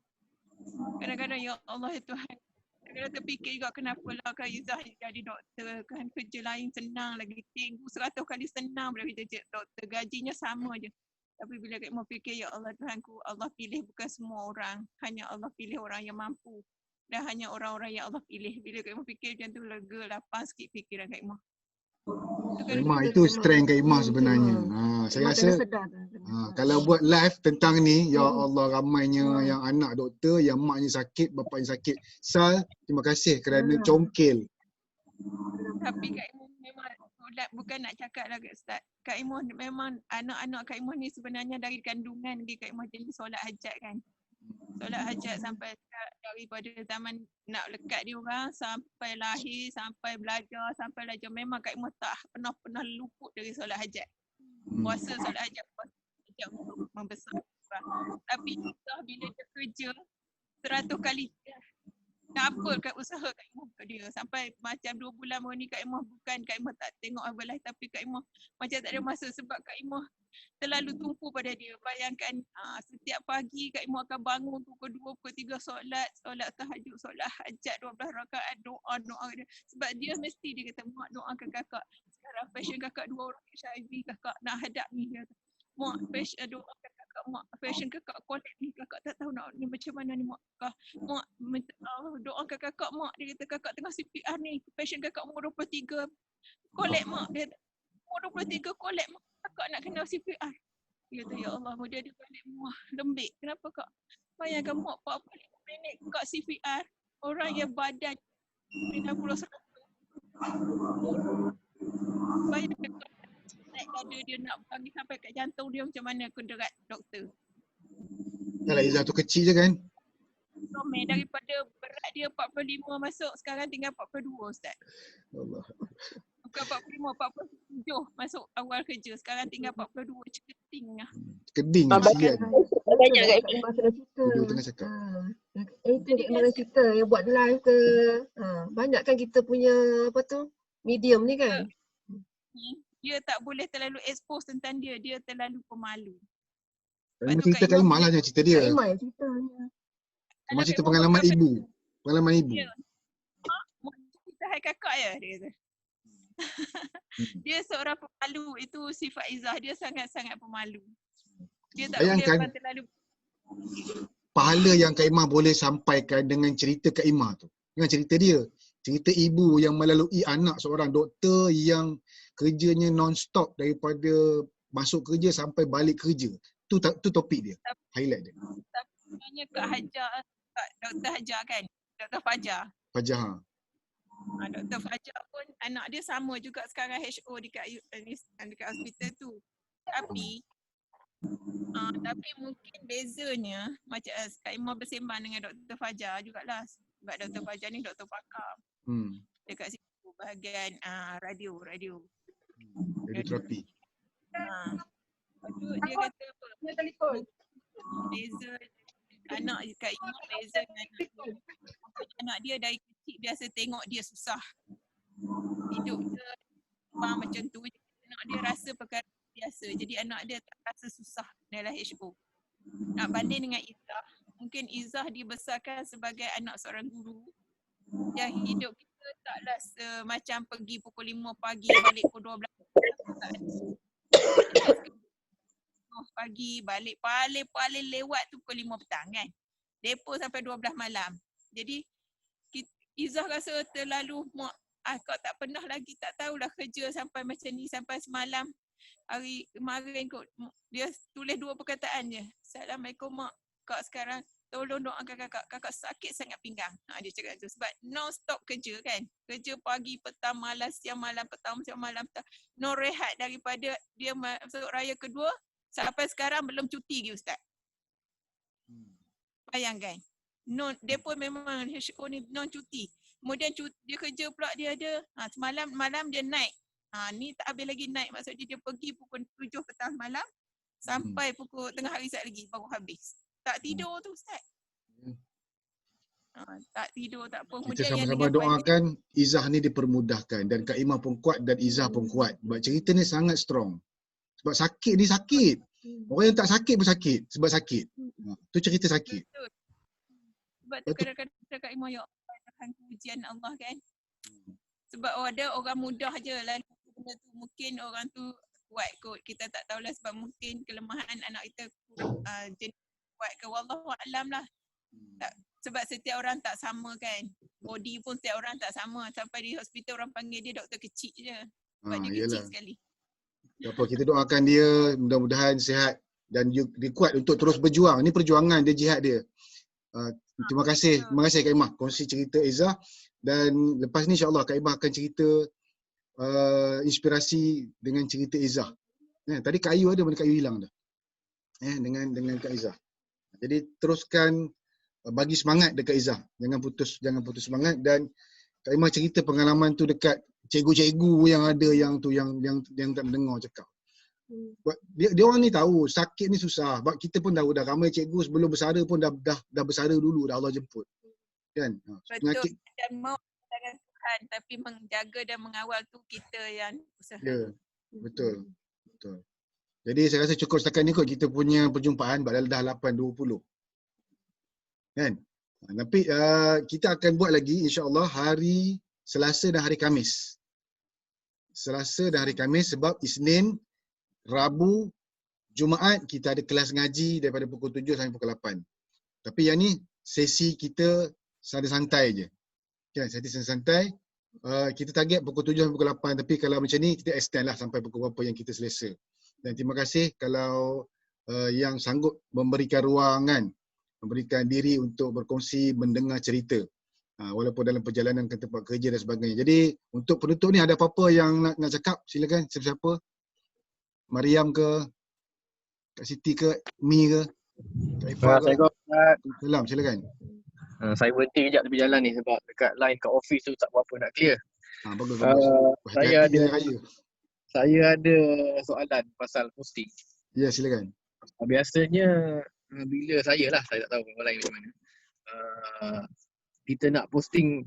Kadang-kadang ya Allah ya Tuhan. Kadang-kadang terfikir juga kenapa lah Kak Izzah jadi doktor kan kerja lain senang lagi. 100 kali senang bila kita jadi doktor. Gajinya sama je. Tapi bila Kak Imah fikir ya Allah Tuhanku, Allah pilih bukan semua orang. Hanya Allah pilih orang yang mampu. Dan hanya orang-orang yang Allah pilih. Bila Kak Imah fikir macam tu lega, lapang sikit fikiran Kak Imah. Kak Imah itu strength Kak Imah sebenarnya. Saya rasa kalau buat live tentang ni, ya Allah ramainya yang anak doktor, yang maknya sakit, bapaknya sakit. Sal, terima kasih kerana congkel. Tapi Kak Imah memang bukan nak cakap lah Kak Ustaz. Kak Imah memang anak-anak Kak Imah ni sebenarnya dari kandungan lagi Kak Imah jadi solat hajat kan. Solat hajat sampai daripada zaman nak lekat dia orang sampai lahir, sampai belajar. Memang Kak Imah tak pernah luput dari solat hajat. Puasa solat hajat, puasa hajat untuk membesar orang. Tapi Izzah bila dia kerja 100 kali double usaha Kak Imah untuk dia. Sampai macam 2 bulan baru ni Kak Imah bukan Kak Imah tak tengok Herbalife, tapi Kak Imah macam tak ada masa sebab Kak Imah terlalu tumpu pada dia. Bayangkan setiap pagi Kak Imah akan bangun pukul 2, pukul 3 solat tahajud, solat hajat 12 rakaat, doa dia. Sebab dia mesti dia kata, mak doakan kakak. Sekarang passion kakak 2 orang HIV, kakak nak hadap ni. Dia kata, mak passion doakan kakak, mak passion kakak collect ni, kakak tak tahu nak ni macam mana ni mak. Mak doakan kakak mak, dia kata kakak tengah CPR ni, passion kakak umur 23 collect mak. Dia kata umur 23 collect mak, kakak nak kena CPR. Dia kata ya Allah, mudah dia balik muah lembik. Kenapa kak? Bayangkan mak 45 minit kak CPR, orang yang badan 90 bayangkan kak naik dada dia nak bagi sampai kat jantung dia macam mana kuderat doktor. Kalau Izzah tu kecil je kan? Someh daripada berat dia 45 masuk sekarang tinggal 42 Ustaz. Allah. Bukan 45, 47 masuk awal kerja. Sekarang tinggal 42, ceketing lah. Keding lah, kesian. Banyak Kak Imah. Imah tengah cerita. Dua tengah cakap. Itu Kak Imah tengah cerita yang buat live ke. Banyak kan kita punya apa tu medium ni kan. Dia tak boleh terlalu expose tentang dia. Dia terlalu pemalu. Memang cerita Kak Imah lah yang cerita dia. Kak Imah yang cerita. Memang cerita pengalaman ibu. Pengalaman ibu. Mak cerita hai kakak je dia kata. Dia seorang pemalu. Itu sifat Izzah. Dia sangat-sangat pemalu. Dia tak Bayangkan boleh terlalu pahala yang Kak Imah boleh sampaikan dengan cerita Kak Imah tu. Dengan cerita dia. Cerita ibu yang melalui anak seorang doktor yang kerjanya non-stop daripada masuk kerja sampai balik kerja. Tu topik dia. Highlight dia. Tapi sebenarnya Kak Hajar, Dr. Hajar kan? Dr. Fajar. Fajar. Dr. Fajar pun anak dia sama juga sekarang HO dekat hospital tu. Tapi mungkin bezanya macam Kak Imah bersembang dengan Dr. Fajar jugalah. Sebab Dr. Fajar ni doktor pakar. Dekat situ bahagian radio. Radioterapi. Lepas tu dia kata apa? Beza anak Kak Imah beza dengan anak dia dari kecil biasa tengok dia susah. Hidup dia macam tu je. Anak dia rasa perkara biasa. Jadi anak dia tak rasa susah dalam HO. Nak banding dengan Izzah. Mungkin Izzah dibesarkan sebagai anak seorang guru. Yang hidup kita taklah semacam pergi pukul 5 pagi balik pukul 12. Tak ada. Pagi balik paling lewat tu pukul 5 petang kan. Depo sampai 12 malam. Jadi Izzah rasa terlalu kau tak pernah lagi, tak tahulah kerja sampai macam ni, sampai semalam. Hari kemarin kot dia tulis 2 perkataan je. Assalamualaikum mak, kak sekarang tolong doakan kakak sakit sangat pinggang. Dia cakap tu sebab non-stop kerja kan. Kerja pagi, petang, malam, siang, malam, petang, siang, malam, petang. No rehat daripada dia masuk raya kedua sampai sekarang belum cuti lagi Ustaz. Bayangkan. Dia pun memang HO ni non cuti. Kemudian dia kerja pula dia ada malam dia naik. Ni tak habis lagi naik, maksudnya dia pergi pukul 7 petang malam sampai pukul tengah hari sekali lagi baru habis. Tak tidur tu Ustaz. Tak tidur tak apa. Kita sama-sama doakan Izzah ni dipermudahkan dan Kak Imah pun kuat dan Izzah pun kuat. Sebab cerita ni sangat strong. Sebab sakit ni sakit. Orang yang tak sakit pun sakit sebab sakit. Tu cerita sakit. Betul. Sebab tu kadang-kadang Kak Imah ya Allah akan ujian Allah kan. Sebab ada orang mudah je lalu benda tu, mungkin orang tu kuat kot. Kita tak tahulah sebab mungkin kelemahan anak kita jenis kuat ke, wallahu a'lam lah. Sebab setiap orang tak sama kan. Body pun setiap orang tak sama. Sampai di hospital orang panggil dia doktor kecil je. Sebab dia kecil sekali. Apa, kita doakan dia mudah-mudahan sihat dan dia kuat untuk terus berjuang. Ini perjuangan dia, jihad dia. Terima kasih Kak Imah kongsi cerita Izzah, dan lepas ni insya-Allah Kak Imah akan cerita inspirasi dengan cerita Izzah. Tadi Kak Ayu ada, mana Kak Ayu hilang dah. Dengan Kak Izzah. Jadi teruskan bagi semangat dekat Izzah. Jangan putus semangat. Dan Kak Imah cerita pengalaman tu dekat cikgu-cikgu yang ada yang tak mendengar cakap. Dia orang ni tahu sakit ni susah. Sebab kita pun tahu dah ramai cikgu sebelum bersara pun dah bersara dulu, dah Allah jemput. Kan? Betul. Dan mau tangan Tuhan, tapi menjaga dan mengawal tu kita yang usaha. Ya, betul. Jadi saya rasa cukup setakat ni kot kita punya perjumpaan, dah 8.20. Kan? Tapi kita akan buat lagi insya-Allah hari Selasa dan hari Khamis. Selasa dan hari Khamis sebab Isnin, Rabu, Jumaat kita ada kelas ngaji daripada pukul 7 sampai pukul 8. Tapi yang ni sesi kita santai je. Kan, sesi santai. Kita target pukul 7 sampai pukul 8, tapi kalau macam ni kita extend lah sampai pukul berapa yang kita selesa. Dan terima kasih kalau yang sanggup memberikan ruangan, memberikan diri untuk berkongsi, mendengar cerita. Walaupun dalam perjalanan ke tempat kerja dan sebagainya. Jadi untuk penutup ni ada apa-apa yang nak cakap? Silakan siapa-siapa. Mariam ke, Kak Siti ke, Mi ke, Kak Ifah ke. Salam, silakan. Saya berhenti kejap tepi jalan ni sebab dekat line kat office tu tak berapa nak clear. Bagus. Saya ada soalan pasal posting. Ya, silakan. Biasanya bila saya tak tahu orang lain macam mana. Kita nak posting,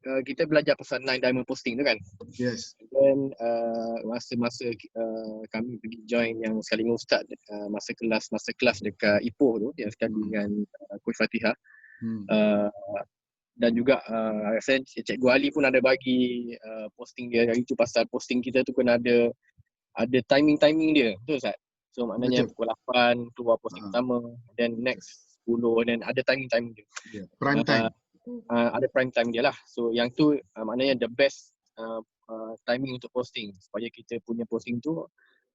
kita belajar pasal 9 diamond posting tu kan. Yes. Dan masa-masa kami pergi join yang sekali dengan ustaz masa kelas dekat Ipoh tu yang sekali dengan Coach Fatihah. Dan juga saya Cikgu Ali pun ada bagi posting dia hari tu, pasal posting kita tu kena ada timing dia. Betul Ustaz? So maknanya pukul 8 keluar posting pertama, then next 10, dan ada timing dia. Prime time. Ada prime time dia lah. So yang tu maknanya the best timing untuk posting supaya kita punya posting tu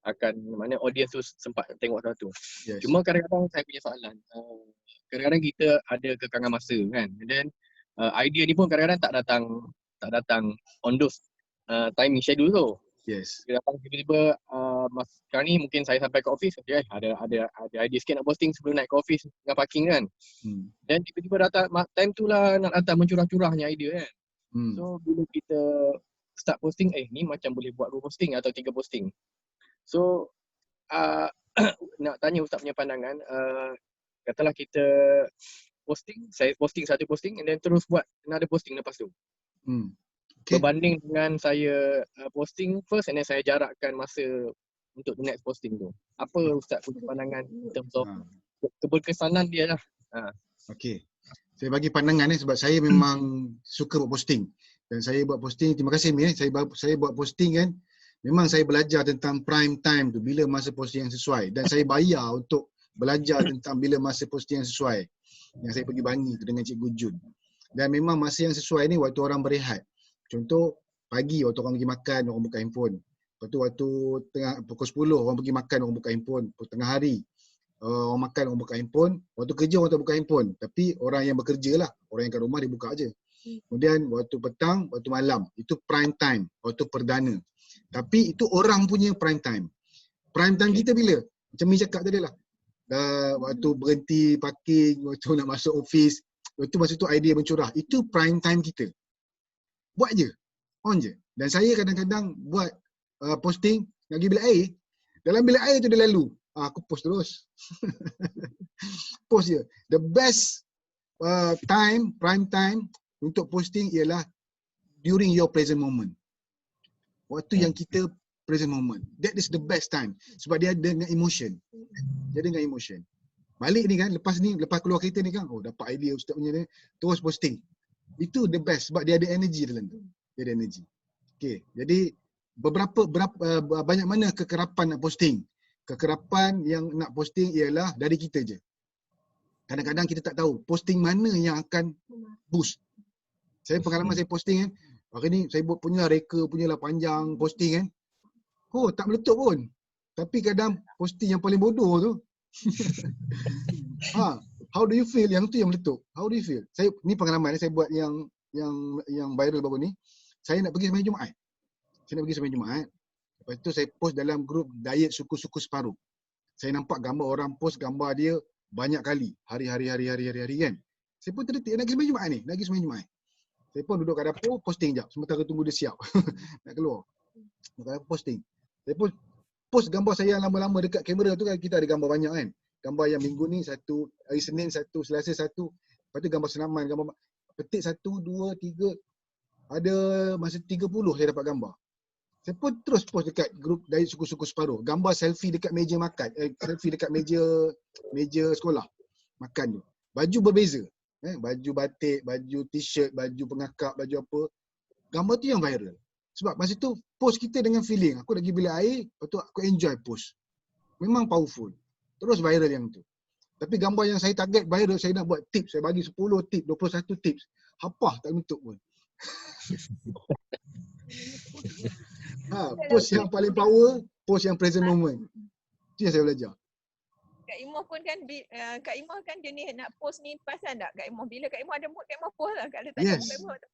akan maknanya audience tu sempat tengok satu. Yes. Cuma kadang-kadang saya punya soalan, kadang-kadang kita ada kekangan masa kan, and then idea ni pun kadang-kadang tak datang on those timing schedule tu. Yes. Kadang-kadang tiba-tiba sekarang ni mungkin saya sampai ke office, okay, ada idea sikit nak posting sebelum naik ke office dengan parking kan. Dan tiba-tiba datang time tu lah nak datang mencurah-curahnya idea kan. So bila kita start posting, ni macam boleh buat 2 posting atau 3 posting. So nak tanya Ustaz punya pandangan, katalah kita saya posting satu posting and then terus buat another posting lepas tu. Okay. Berbanding dengan saya posting first and then saya jarakkan masa untuk the next posting tu. Apa Ustaz punya pandangan in terms of keberkesanan dia lah. Okay. Saya bagi pandangan ni sebab saya memang suka buat posting. Dan saya buat posting, terima kasih Mi. Saya buat posting kan, memang saya belajar tentang prime time tu, bila masa posting yang sesuai. Dan saya bayar untuk belajar tentang bila masa posting yang sesuai. Yang saya pergi Bangi tu dengan Cikgu Jun. Dan memang masa yang sesuai ni waktu orang berehat. Contoh pagi waktu orang pergi makan, orang buka handphone. Lepas tu waktu pukul 10 orang pergi makan, orang buka handphone. Tengah hari orang makan, orang buka handphone. Waktu kerja orang tak buka handphone. Tapi orang yang bekerja lah, orang yang kat rumah dia buka aje. Kemudian waktu petang, waktu malam, itu prime time, waktu perdana. Tapi itu orang punya prime time. Prime time kita bila? Macam Mi cakap tadi lah. Waktu berhenti parking, waktu nak masuk office, waktu masa tu idea mencurah. Itu prime time kita. Buat je. On je. Dan saya kadang-kadang buat posting nak pergi bilik air. Dalam bilik air tu dia lalu. Aku post terus. Post je. The best prime time untuk posting ialah during your present moment. Waktu yang kita present moment. That is the best time. Sebab dia ada dengan emotion. Dia ada dengan emotion. Balik ni kan, lepas keluar kereta ni kan, dapat idea Ustaz punya ni, terus posting. Itu the best sebab dia ada energy dalam tu. Dia ada energy. Okay. Jadi banyak mana kekerapan nak posting. Kekerapan yang nak posting ialah dari kita je. Kadang-kadang kita tak tahu posting mana yang akan boost. Saya pengalaman saya posting kan, hari ni saya buat punya reka punya lah panjang posting kan. Tak meletup pun. Tapi kadang posting yang paling bodoh tu. How do you feel yang tu yang meletup? How do you feel? Ni pengalaman saya buat yang viral baru ni. Saya nak pergi sembahyang Jumaat. Saya nak pergi sembahyang Jumaat. Lepas tu saya post dalam grup diet suku-suku separuh. Saya nampak gambar orang post gambar dia banyak kali, hari-hari kan. Saya pun terdetik, nak pergi sembahyang Jumaat ni, nak pergi sembahyang Jumaat. Saya pun duduk kat dapur, posting jap, sementara tunggu dia siap nak keluar. Duduk kat dapur posting. Saya pun post gambar saya yang lama-lama dekat kamera tu kan, kita ada gambar banyak kan. Gambar yang minggu ni satu, hari Senin satu, Selasa satu, lepas tu gambar senaman, gambar petik 1, 2, 3, ada masa 30 saya dapat gambar. Saya pun terus post dekat grup dari suku-suku separuh. Gambar selfie dekat meja makan. Selfie dekat meja sekolah. Makan tu. Baju berbeza. Baju batik, baju t-shirt, baju pengakak, baju apa. Gambar tu yang viral. Sebab masa tu post kita dengan feeling. Aku nak pergi bilik air, lepas tu aku enjoy post. Memang powerful. Terus viral yang tu. Tapi gambar yang saya target viral, saya nak buat tips. Saya bagi 10 tips, 21 tips. Hapah tak bentuk pun. Post yang paling power, post yang present moment. Itu yang saya belajar. Kak Imoh pun kan, Kak Imoh kan dia ni nak post ni, perasan tak Kak Imoh? Bila Kak Imoh ada mood, Kak Imoh post lah. Kalau tak ada mood, Kak Imoh tak.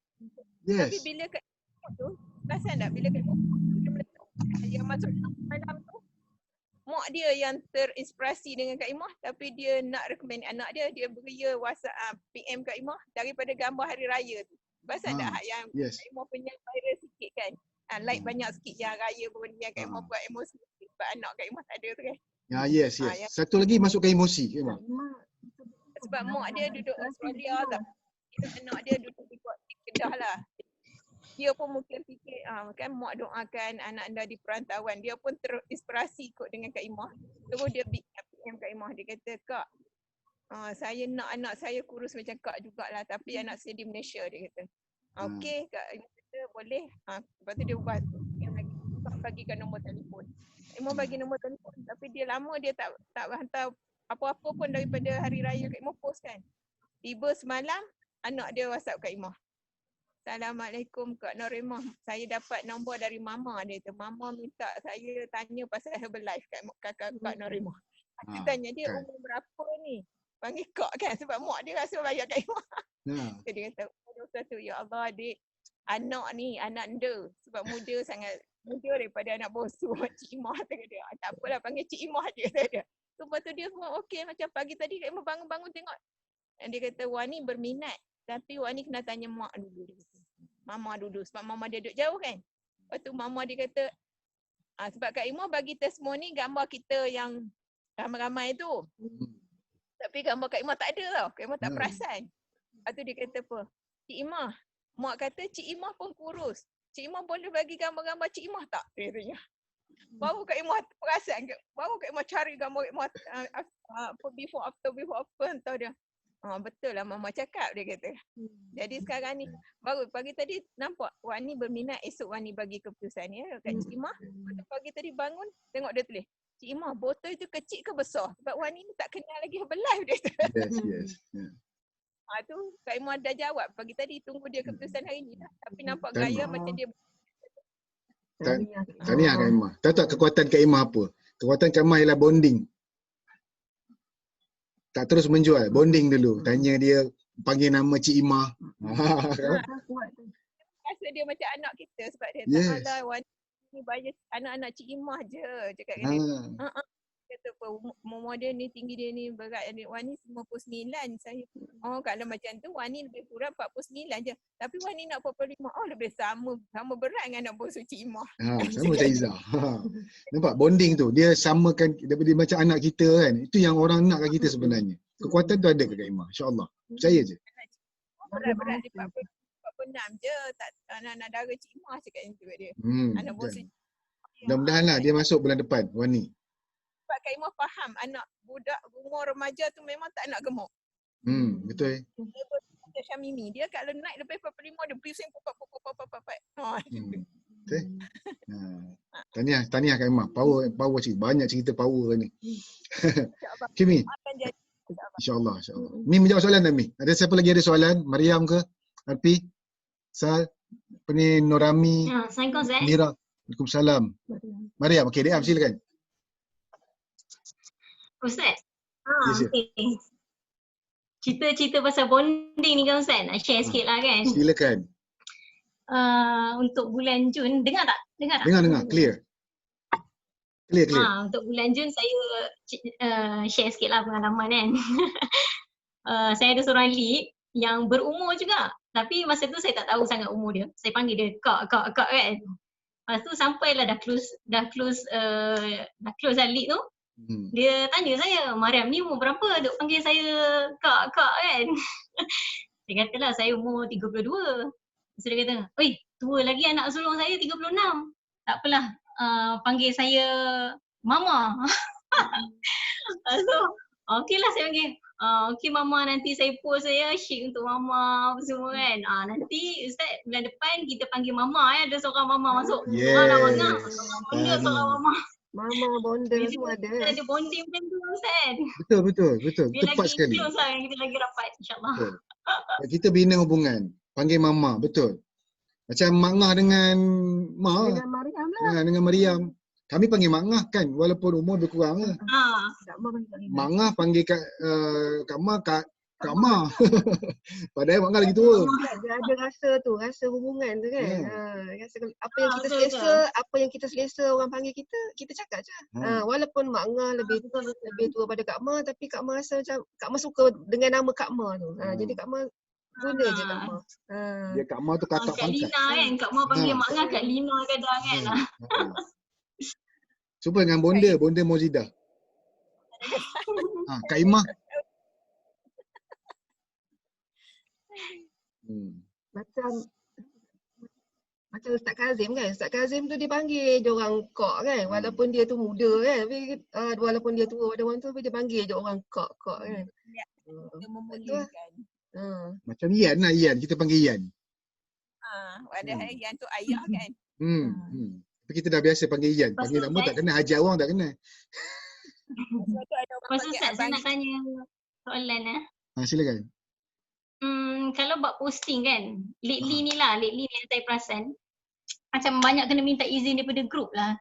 Tapi bila Kak Imoh tu, perasan tak bila Kak Imoh dia meletup, yang masuk malam tu, mak dia yang terinspirasi dengan Kak Imoh, tapi dia nak recommend anak dia, dia beria WhatsApp PM Kak Imoh daripada gambar hari raya tu. Perasan tak yang Kak Imoh punya viral sikit kan? Like banyak sikit yang raya pun yang Kak Imoh buat emosi sebab anak Kak Imoh tak ada tu kan. Yes. Satu lagi masukkan emosi. Sebab mak dia duduk Australia tak. Anak dia duduk di Kedah lah. Dia pun mungkin fikir, kan mak doakan anak anda di perantauan. Dia pun terinspirasi kot dengan Kak Imoh. Terus dia PM Kak Imoh. Dia kata, Kak, saya nak anak saya kurus macam Kak jugalah. Tapi anak saya di Malaysia, dia kata. Okey, Kak Imoh kata boleh. Lepas tu dia ubah. Kak bagikan nombor telefon. Imoh bagi nombor telefon. Tapi dia lama dia tak hantar apa-apa pun daripada hari raya Kak Imoh post kan. Tiba semalam, anak dia WhatsApp Kak Imoh. Assalamualaikum Kak Norimah. Saya dapat nombor dari Mama dia tu. Mama minta saya tanya pasal Herbalife Kak Norimah. Aku tanya dia umur berapa ni? Panggil Kak kan sebab mak dia rasa bayar Kak Imoh. Dia kata, satu ya Allah adik. Anak ni, anak anda. Sebab muda sangat. Muda daripada anak bosu Cik Imah kata dia. Tak apalah panggil Cik Imah je kata dia. So, lepas tu dia semua okey macam pagi tadi Kak Imah bangun-bangun tengok. Dan dia kata Wani berminat. Tapi Wani kena tanya mak dulu. Dia kata. Mama dulu. Sebab mama dia duduk jauh kan. Lepas tu mama dia kata sebab Kak Imah bagi testimoni gambar kita yang ramai-ramai tu. Tapi gambar Kak Imah tak ada tau. Kak Imah tak perasan. Lepas tu dia kata apa? Cik Imah. Mak kata Cik Imah pun kurus. Cik Imah boleh bagi gambar-gambar Cik Imah tak? Dia tanya. Baru Kak Imah perasan. Baru Kak Imah cari gambar Kak Imah before after hantar dia. Betul lah Mama cakap dia kata. Jadi sekarang ni baru pagi tadi nampak Wani berminat esok Wani bagi keputusan ya kat Cik Imah. Pagi tadi bangun tengok dia tulis. Cik Imah botol itu kecil ke besar? Sebab Wani ni tak kenal lagi Herbalife dia kata. Yes. Tu Kak Imah dah jawab pagi tadi tunggu dia keputusan hari ni lah. Tapi nampak gaya macam dia. Tahniah Kak Imah. Tahu tak kekuatan Kak Imah apa? Kekuatan Kak Imah ialah bonding. Tak terus menjual, bonding dulu. Tanya dia, panggil nama Cik Imah. Rasa dia macam anak kita sebab dia tak ada Wani bayar anak-anak Cik Imah je. Cakap kan dia. Kata apa, umur dia ni, tinggi dia ni, berat dia. Wani 59 saya. Kalau macam tu Wani lebih kurang 49 je. Tapi Wani nak 45. Lebih sama berat dengan anak bosu Cik Imah. Sama macam Izzah. Nampak bonding tu, dia samakan, dia macam anak kita kan. Itu yang orang nak kat kita sebenarnya. Kekuatan tu ada kat Kak Imah, insya-Allah. Percaya je. Berat dia 46 je. Tak anak dara Cik Imah cakap macam tu kat dia. Anak bosu. Mudah-mudahan lah dia masuk bulan depan, Wani. Sebab Kak Imah faham anak budak umur remaja tu memang tak nak gemuk. Betul. Dia Syamimi. Dia kalau naik lebih 45 dia bising papat. Betul. Tahniah Kak Imah. Power cerita. Banyak cerita power ni. Okay, Mi. InsyaAllah. Mi menjawab soalan dah, Mi. Ada siapa lagi ada soalan? Mariam ke? Alpi? Sal? Norami? Assalamualaikum Ustaz. Mira? Waalaikumsalam. Mariam, okey, Diam silakan. Ustaz. Okay. Cerita-cerita pasal bonding ni kan Ustaz, nak share sikit lah kan. Silakan. Untuk bulan Jun, dengar tak? Dengar, clear. Clear. Untuk bulan Jun saya share sikit lah pengalaman kan. Saya ada seorang lead yang berumur juga. Tapi masa tu saya tak tahu sangat umur dia. Saya panggil dia kak kan. Lepas tu sampailah dah close lah lead tu. Dia tanya saya, Mariam ni umur berapa? Duk panggil saya kak kan. Saya katalah saya umur 32. Lepas dia kata, oi tua lagi anak sulung saya 36. Tak apalah, panggil saya mama. So, okey lah saya panggil. Okey mama, nanti saya post saya share untuk mama apa semua kan. Nanti Ustaz bulan depan kita panggil mama ya. Ada seorang mama masuk. Namanya seorang bonda, seorang mama. Mama bonda semua ada. Kita ada bonding macam tu Ustaz. Betul. Dia Tepat lagi sekali. close lah, kita lagi rapat insyaAllah. Betul. Kita bina hubungan. Panggil mama, betul. Macam Mak Ngah dengan Mak. Dengan Mariam lah. Dengan Mariam. Kami panggil Mak Ngah kan, walaupun umur lebih kurang lah. Mak Ngah panggil Kak Mak, Kak Ma. Padahal Mak Ngah lagi tua. Dia ada rasa hubungan tu kan. Rasa apa yang kita selesa, apa yang kita selesa orang panggil kita cakap je. Walaupun Mak Ngah lebih tua pada Kak Ma, tapi Kak Ma rasa macam Kak Ma suka dengan nama Kak Ma tu. Jadi Kak Ma guna je Kak Ma. Dia Kak Ma tu kakak Kak pangkat. Lina kan, Kak Ma panggil Mak Ngah Kak Lina kadang kan. Cuba dengan bonda Mozidah. Kak Imah. Macam Ustaz Kazim kan. Ustaz Kazim tu dipanggil je orang kak kan. Walaupun dia tu muda kan. Tapi walaupun dia tua pada orang tu, tapi dia panggil je orang kak kan. Dia memuliakan. Macam Ian lah, Ian. Kita panggil Ian. Padahal Ian tu ayah kan. Tapi kita dah biasa panggil Ian. Panggil nama tak kenal, haji awang tak kenal. Lepas tu Ustaz, saya nak tanya soalan Silakan. Kalau buat posting kan, lately ni yang saya perasan macam banyak kena minta izin daripada group lah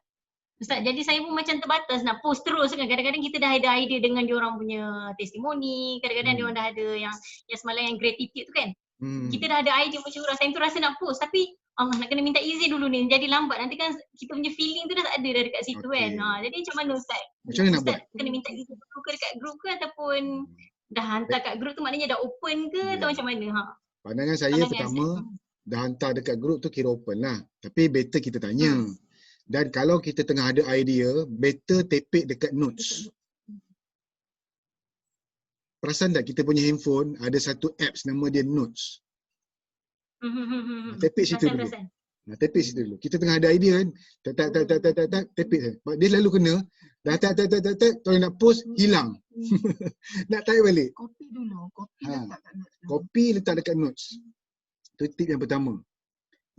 Ustaz. Jadi saya pun macam terbatas nak post terus kan. Kadang-kadang kita dah ada idea dengan diorang punya testimoni. Kadang-kadang diorang dah ada yang semalam yang gratitude tu kan. Kita dah ada idea macam orang. Saya tu rasa nak post tapi Allah nak kena minta izin dulu ni. Jadi lambat. Nanti kan kita punya feeling tu dah tak ada dah dekat situ kan. Jadi macam mana Ustaz? Macam mana nak buat? Ustaz kena minta izin dulu ke dekat group ke ataupun dah hantar kat group tu maknanya dah open ke atau macam mana? Pandangan saya pertama, dah hantar dekat group tu kira open lah. Tapi better kita tanya. Dan kalau kita tengah ada idea, better tapik dekat notes. Perasan tak kita punya handphone ada satu apps nama dia Notes. Tapik situ dulu. Tapik situ dulu. Kita tengah ada idea kan. Tapik je. Dia selalu kena. Dah kalau nak post, hilang. Nak tarik balik. Copy dulu. Copy letak dekat notes. Itu tip yang pertama.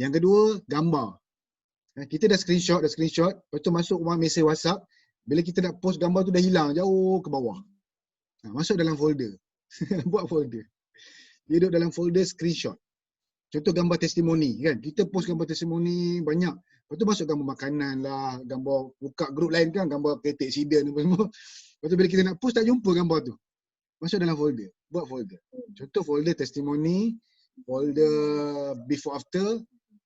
Yang kedua, gambar. Kita dah screenshot. Lepas tu masuk mesej WhatsApp. Bila kita nak post gambar tu dah hilang jauh ke bawah. Masuk dalam folder. Buat folder. Dia duduk dalam folder screenshot. Contoh gambar testimoni kan. Kita post gambar testimoni banyak. Lepas tu masuk gambar makanan lah. Gambar buka grup lain kan. Gambar kereta accident apa semua. Lepas tu bila kita nak post tak jumpa gambar tu. Masuk dalam folder. Buat folder. Contoh folder testimoni. Folder before after.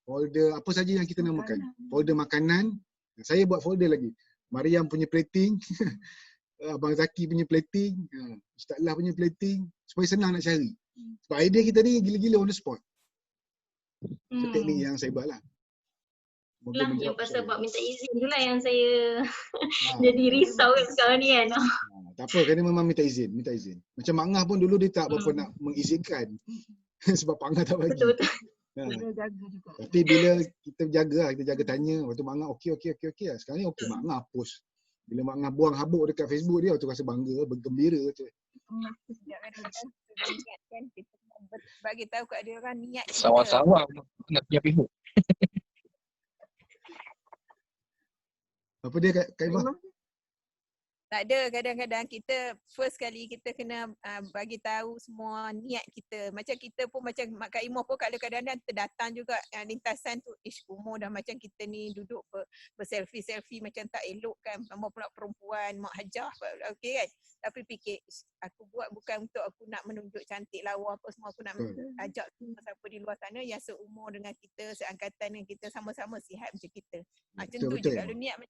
Folder apa saja yang kita namakan. Folder makanan. Saya buat folder lagi. Mariam punya plating. Abang Zaki punya plating. Ustaz Lah punya plating. Supaya senang nak cari. Sebab idea kita ni gila-gila on the spot. Itu teknik yang saya buat lah. Yang pasal buat minta izin tu lah yang saya jadi risau kan sekarang ni kan. Tak apa, kena memang minta izin. Macam Mak Ngah pun dulu dia tak berapa nak mengizinkan. Sebab Pak Ngah tak bagi. Betul. Tapi bila kita jaga lah, kita jaga tanya. Lepas tu Mak Ngah okey lah. Sekarang ni okey Mak Ngah post. Bila Mak Ngah buang habuk dekat Facebook dia, tu rasa bangga, bergembira tu. Bagi tahu kat dia orang niat kita. Sawah-sawah nak punya Facebook. Apa dia Kak Imah? Tak ada, kadang-kadang kita first kali kita kena bagi tahu semua niat kita. Macam kita pun macam Mak Kak Imah pun kadang-kadang terdatang juga lintasan tu, umur dah macam kita ni duduk berselfie macam tak elok kan. Nama pula perempuan, mak hajah, okey kan. Tapi fikir aku buat bukan untuk aku nak menunjuk cantik lawa apa semua, aku nak ajak siapa di luar sana yang seumur dengan kita, seangkatan dengan kita, sama-sama sihat macam kita. Macam tu je kalau niat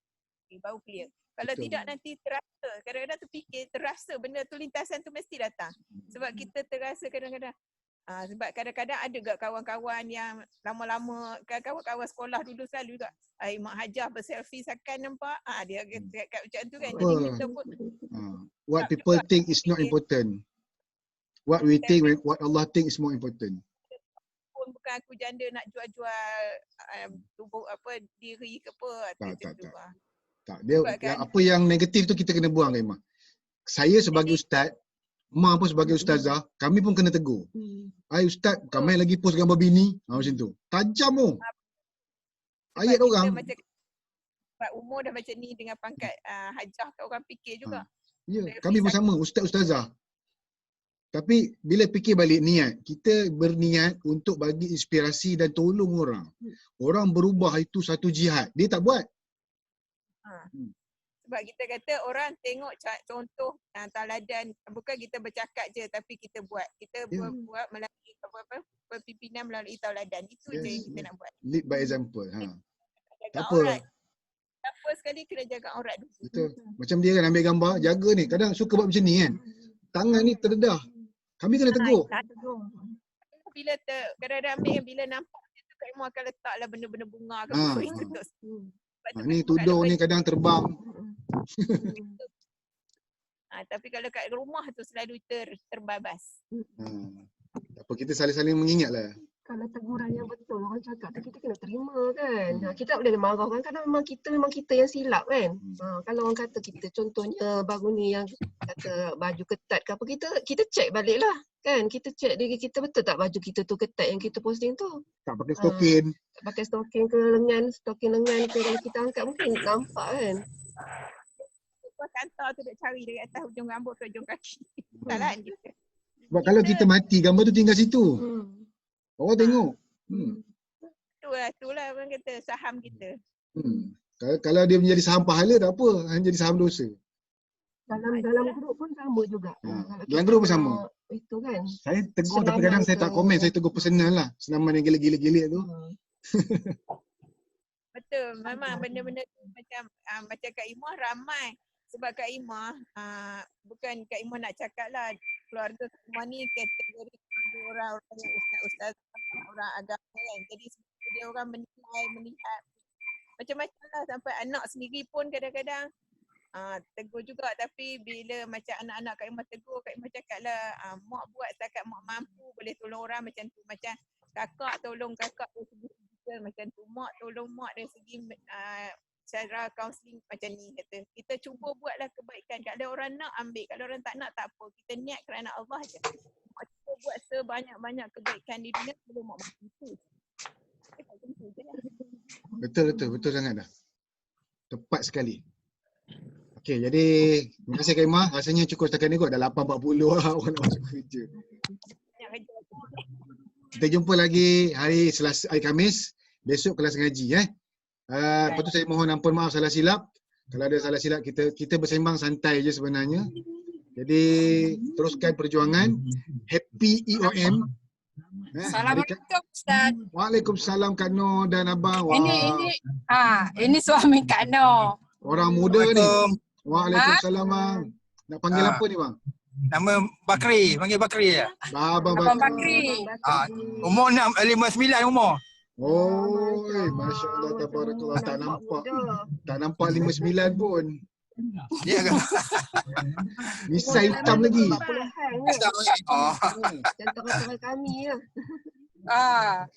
baru clear. Kalau Betul. tidak nanti terasa, kadang-kadang terfikir, terasa benda tu lintasan tu mesti datang. Sebab kita terasa kadang-kadang. Sebab kadang-kadang ada juga kawan-kawan yang lama-lama, kawan-kawan sekolah dulu selalu juga, Mak Hajah berselfie seakan nampak, dia kat macam tu kan. Jadi kita pun What people think is not important. What we think, what Allah think is more important. pun bukan aku janda nak jual-jual tubuh diri ke apa. Tak. Dia apa yang negatif tu kita kena buang, Kak Imah. Saya sebagai ustaz, Mak pun sebagai ustazah, kami pun kena tegur. Hai ustaz, kami lagi post gambar bini, macam tu. Tajam tu. Ayat orang. Sebab umur dah macam ni dengan pangkat hajah, orang fikir juga. Ya, kami pun sama, ustaz-ustazah. Tapi bila fikir balik niat, kita berniat untuk bagi inspirasi dan tolong orang. Orang berubah itu satu jihad. Dia tak buat. Sebab kita kata orang tengok contoh teladan, bukan kita bercakap je tapi kita buat. Kita buat melalui pepimpinan melalui tauladan. Itu je yang kita nak buat. Lead by example. Tak apa. Aurat. Apa sekali kena jaga aurat dulu. Betul. Macam dia kan ambil gambar, jaga ni. Kadang suka buat macam ni kan. Tangan ni terdedah. Kami kena tegur. Bila kadang-kadang ambil bila nampak tu Kak Imah akan letaklah benda-benda bunga ke apa itu tu. Ni tudung ni kadang terbang. Tapi kalau kat rumah tu selalu terbabas. Apa kita saling-saling mengingatlah. Kalau teguran yang betul orang cakap tu kita kena terima kan. Kita tak boleh marah kan, kadang memang kita yang silap kan. Kalau orang kata kita contohnya baru ni yang kata baju ketat ke apa, kita check balik lah kan. Kita check diri kita betul tak baju kita tu ketat yang kita posting tu. Tak pakai stokin. Tak pakai stokin ke stokin lengan ke kalau kita angkat mungkin nampak kan. Kantor tu nak cari dari atas hujung rambut ke hujung kaki. Salah kita. Sebab kalau kita mati, gambar tu tinggal situ. Orang tengok. Itulah orang kata saham kita. Kalau dia menjadi saham pahala tak apa, hanya jadi saham dosa. Dalam grup pun sama juga. Dalam grup pun sama. Itu kan. Saya tegur tapi kadang saya tak komen, saya tegur personal lah. Senaman yang gila-gila tu. Betul, memang benda-benda tu macam Kak Imah ramai. Sebab Kak Imah, bukan Kak Imah nak cakap lah, keluarga Kak Imah ni kategori orang-orang yang ustaz-ustaz, orang agama kan. Jadi dia orang melihat macam-macam lah, sampai anak sendiri pun kadang-kadang tegur juga. Tapi bila macam anak-anak Kak Imah tegur, Kak Imah cakap lah, mak buat setakat mak mampu, boleh tolong orang macam tu. Macam kakak tolong kakak dari segi fizikal macam tu, mak tolong mak dari segi cara kaunseling macam ni kata. Kita cuba buatlah kebaikan. Kalau orang nak ambil, kalau orang tak nak tak apa. Kita niat kerana Allah je. Mak cuba buat sebanyak-banyak kebaikan di dunia sebelum mak mati tu. Betul sangat dah. Tepat sekali. Okey, jadi terima kasih Kak Imah. Rasanya cukup setakat ni kot. Dah 8.40 lah orang nak masuk kerja. Kita jumpa lagi hari Selasa, hari Khamis. Besok kelas ngaji lepas tu saya mohon ampun maaf salah silap. Kalau ada salah silap kita bersembang santai je sebenarnya. Jadi teruskan perjuangan. Happy EOM. Assalamualaikum Ustaz. Waalaikumsalam Kak Noh dan Abang. Ini suami Kak Noh. Orang muda ni. Waalaikumsalam Bang. Nak panggil apa ni Bang? Nama Bakri, panggil Bakri je. Abang Bakri. Umur 59 umur. Oh, Masya Allah, tabarakallah. Tak nampak 59 pun. Ya ke? Misai hitam lagi. Contoh-contoh kami lah.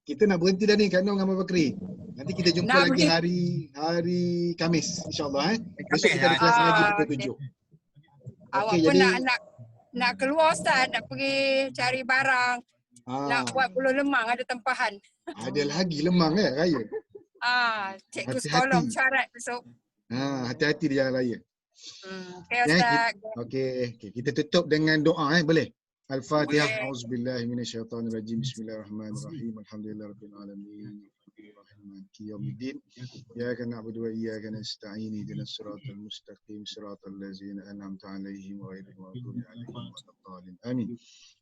Kita nak berhenti dah ni Kak Noh dengan Abang Bakri. Nanti kita jumpa lagi hari Khamis insya-Allah. Besok kita ada kelas ngaji pukul 7. Awak pun nak keluar Ustaz, nak pergi cari barang. Nak buat bulu lemang, ada tempahan. Ada lagi lemang raya. Cikgu sekolah syarat besok. Hati-hati di jalan raya. Okay Ustaz. Okey, kita tutup dengan doa boleh? Al-Fatihah. Auzubillahi minasyaitonirrajim. Bismillahirrahmanirrahim. Alhamdulillahirabbil alamin. Maliki yaumiddin. Iyyaka na'budu wa iyyaka nasta'in. Ihdinas siratal mustaqim. Siratal ladzina an'amta 'alaihim ghairil maghdubi 'alaihim waladdallin. Amin.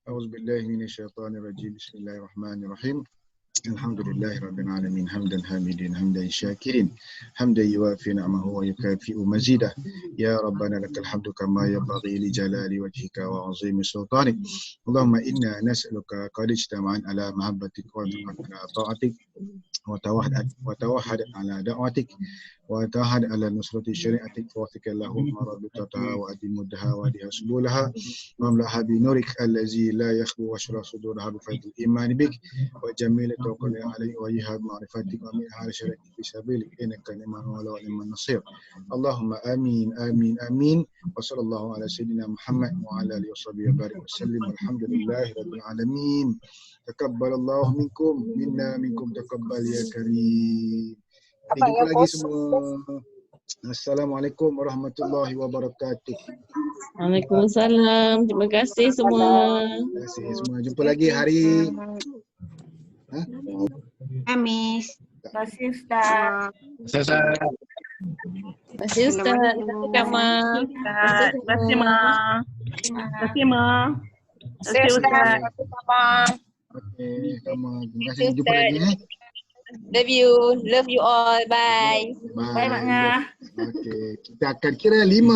Auzubillahi minasyaitonirrajim. Bismillahirrahmanirrahim. Alhamdulillah Rabbil Alamin hamdan hamidin hamdan syakirin hamdan yuwafi na'mahu wa yukafi'u mazidah ya Rabbana lakal hamdu kama yanbaghi li jalali wajhika wa 'azimi sultanik. Allahumma inna nas'aluka qad ijtama'an ala mahabbatik wa ala ta'atik wa tawahhad ala da'watik wa tawahhad ala nusrati syari'atik wa wathika Allahumma rabbitataha wa adimuddaha wa diha subulaha wa amlaha bi nurik allazi la yakhbu wa shra suduraha bi faidil imani bik wa jamil توكل عليه وجهاد معرفتك ومن على شريك في سبيلك انك لمن ولا ولمن نصير. اللهم امين امين امين وصلى الله على سيدنا محمد وعلى اله وصحبه وبارك وسلم والحمد لله رب العالمين. تقبل الله منكم منا منكم تقبل يا كريم. Jumpa lagi semua. Assalamualaikum warahmatullahi wabarakatuh. Waalaikumsalam. Terima kasih semua. Terima kasih semua. Jumpa lagi hari Kamis. Terima kasih Ustaz. Terima kasih Ustaz. Terima kasih Kak Ma. Terima kasih Ma. Terima kasih Ma. Terima kasih Ustaz. Okey, sama. Terima kasih. Jumpa lagi. Love you all. Bye. Bye Mak Ngah. Okey, kita akan kira 5,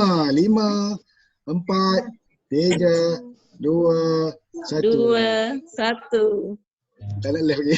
4, 3, 2, 1. 2, 1. Tak nak live lagi.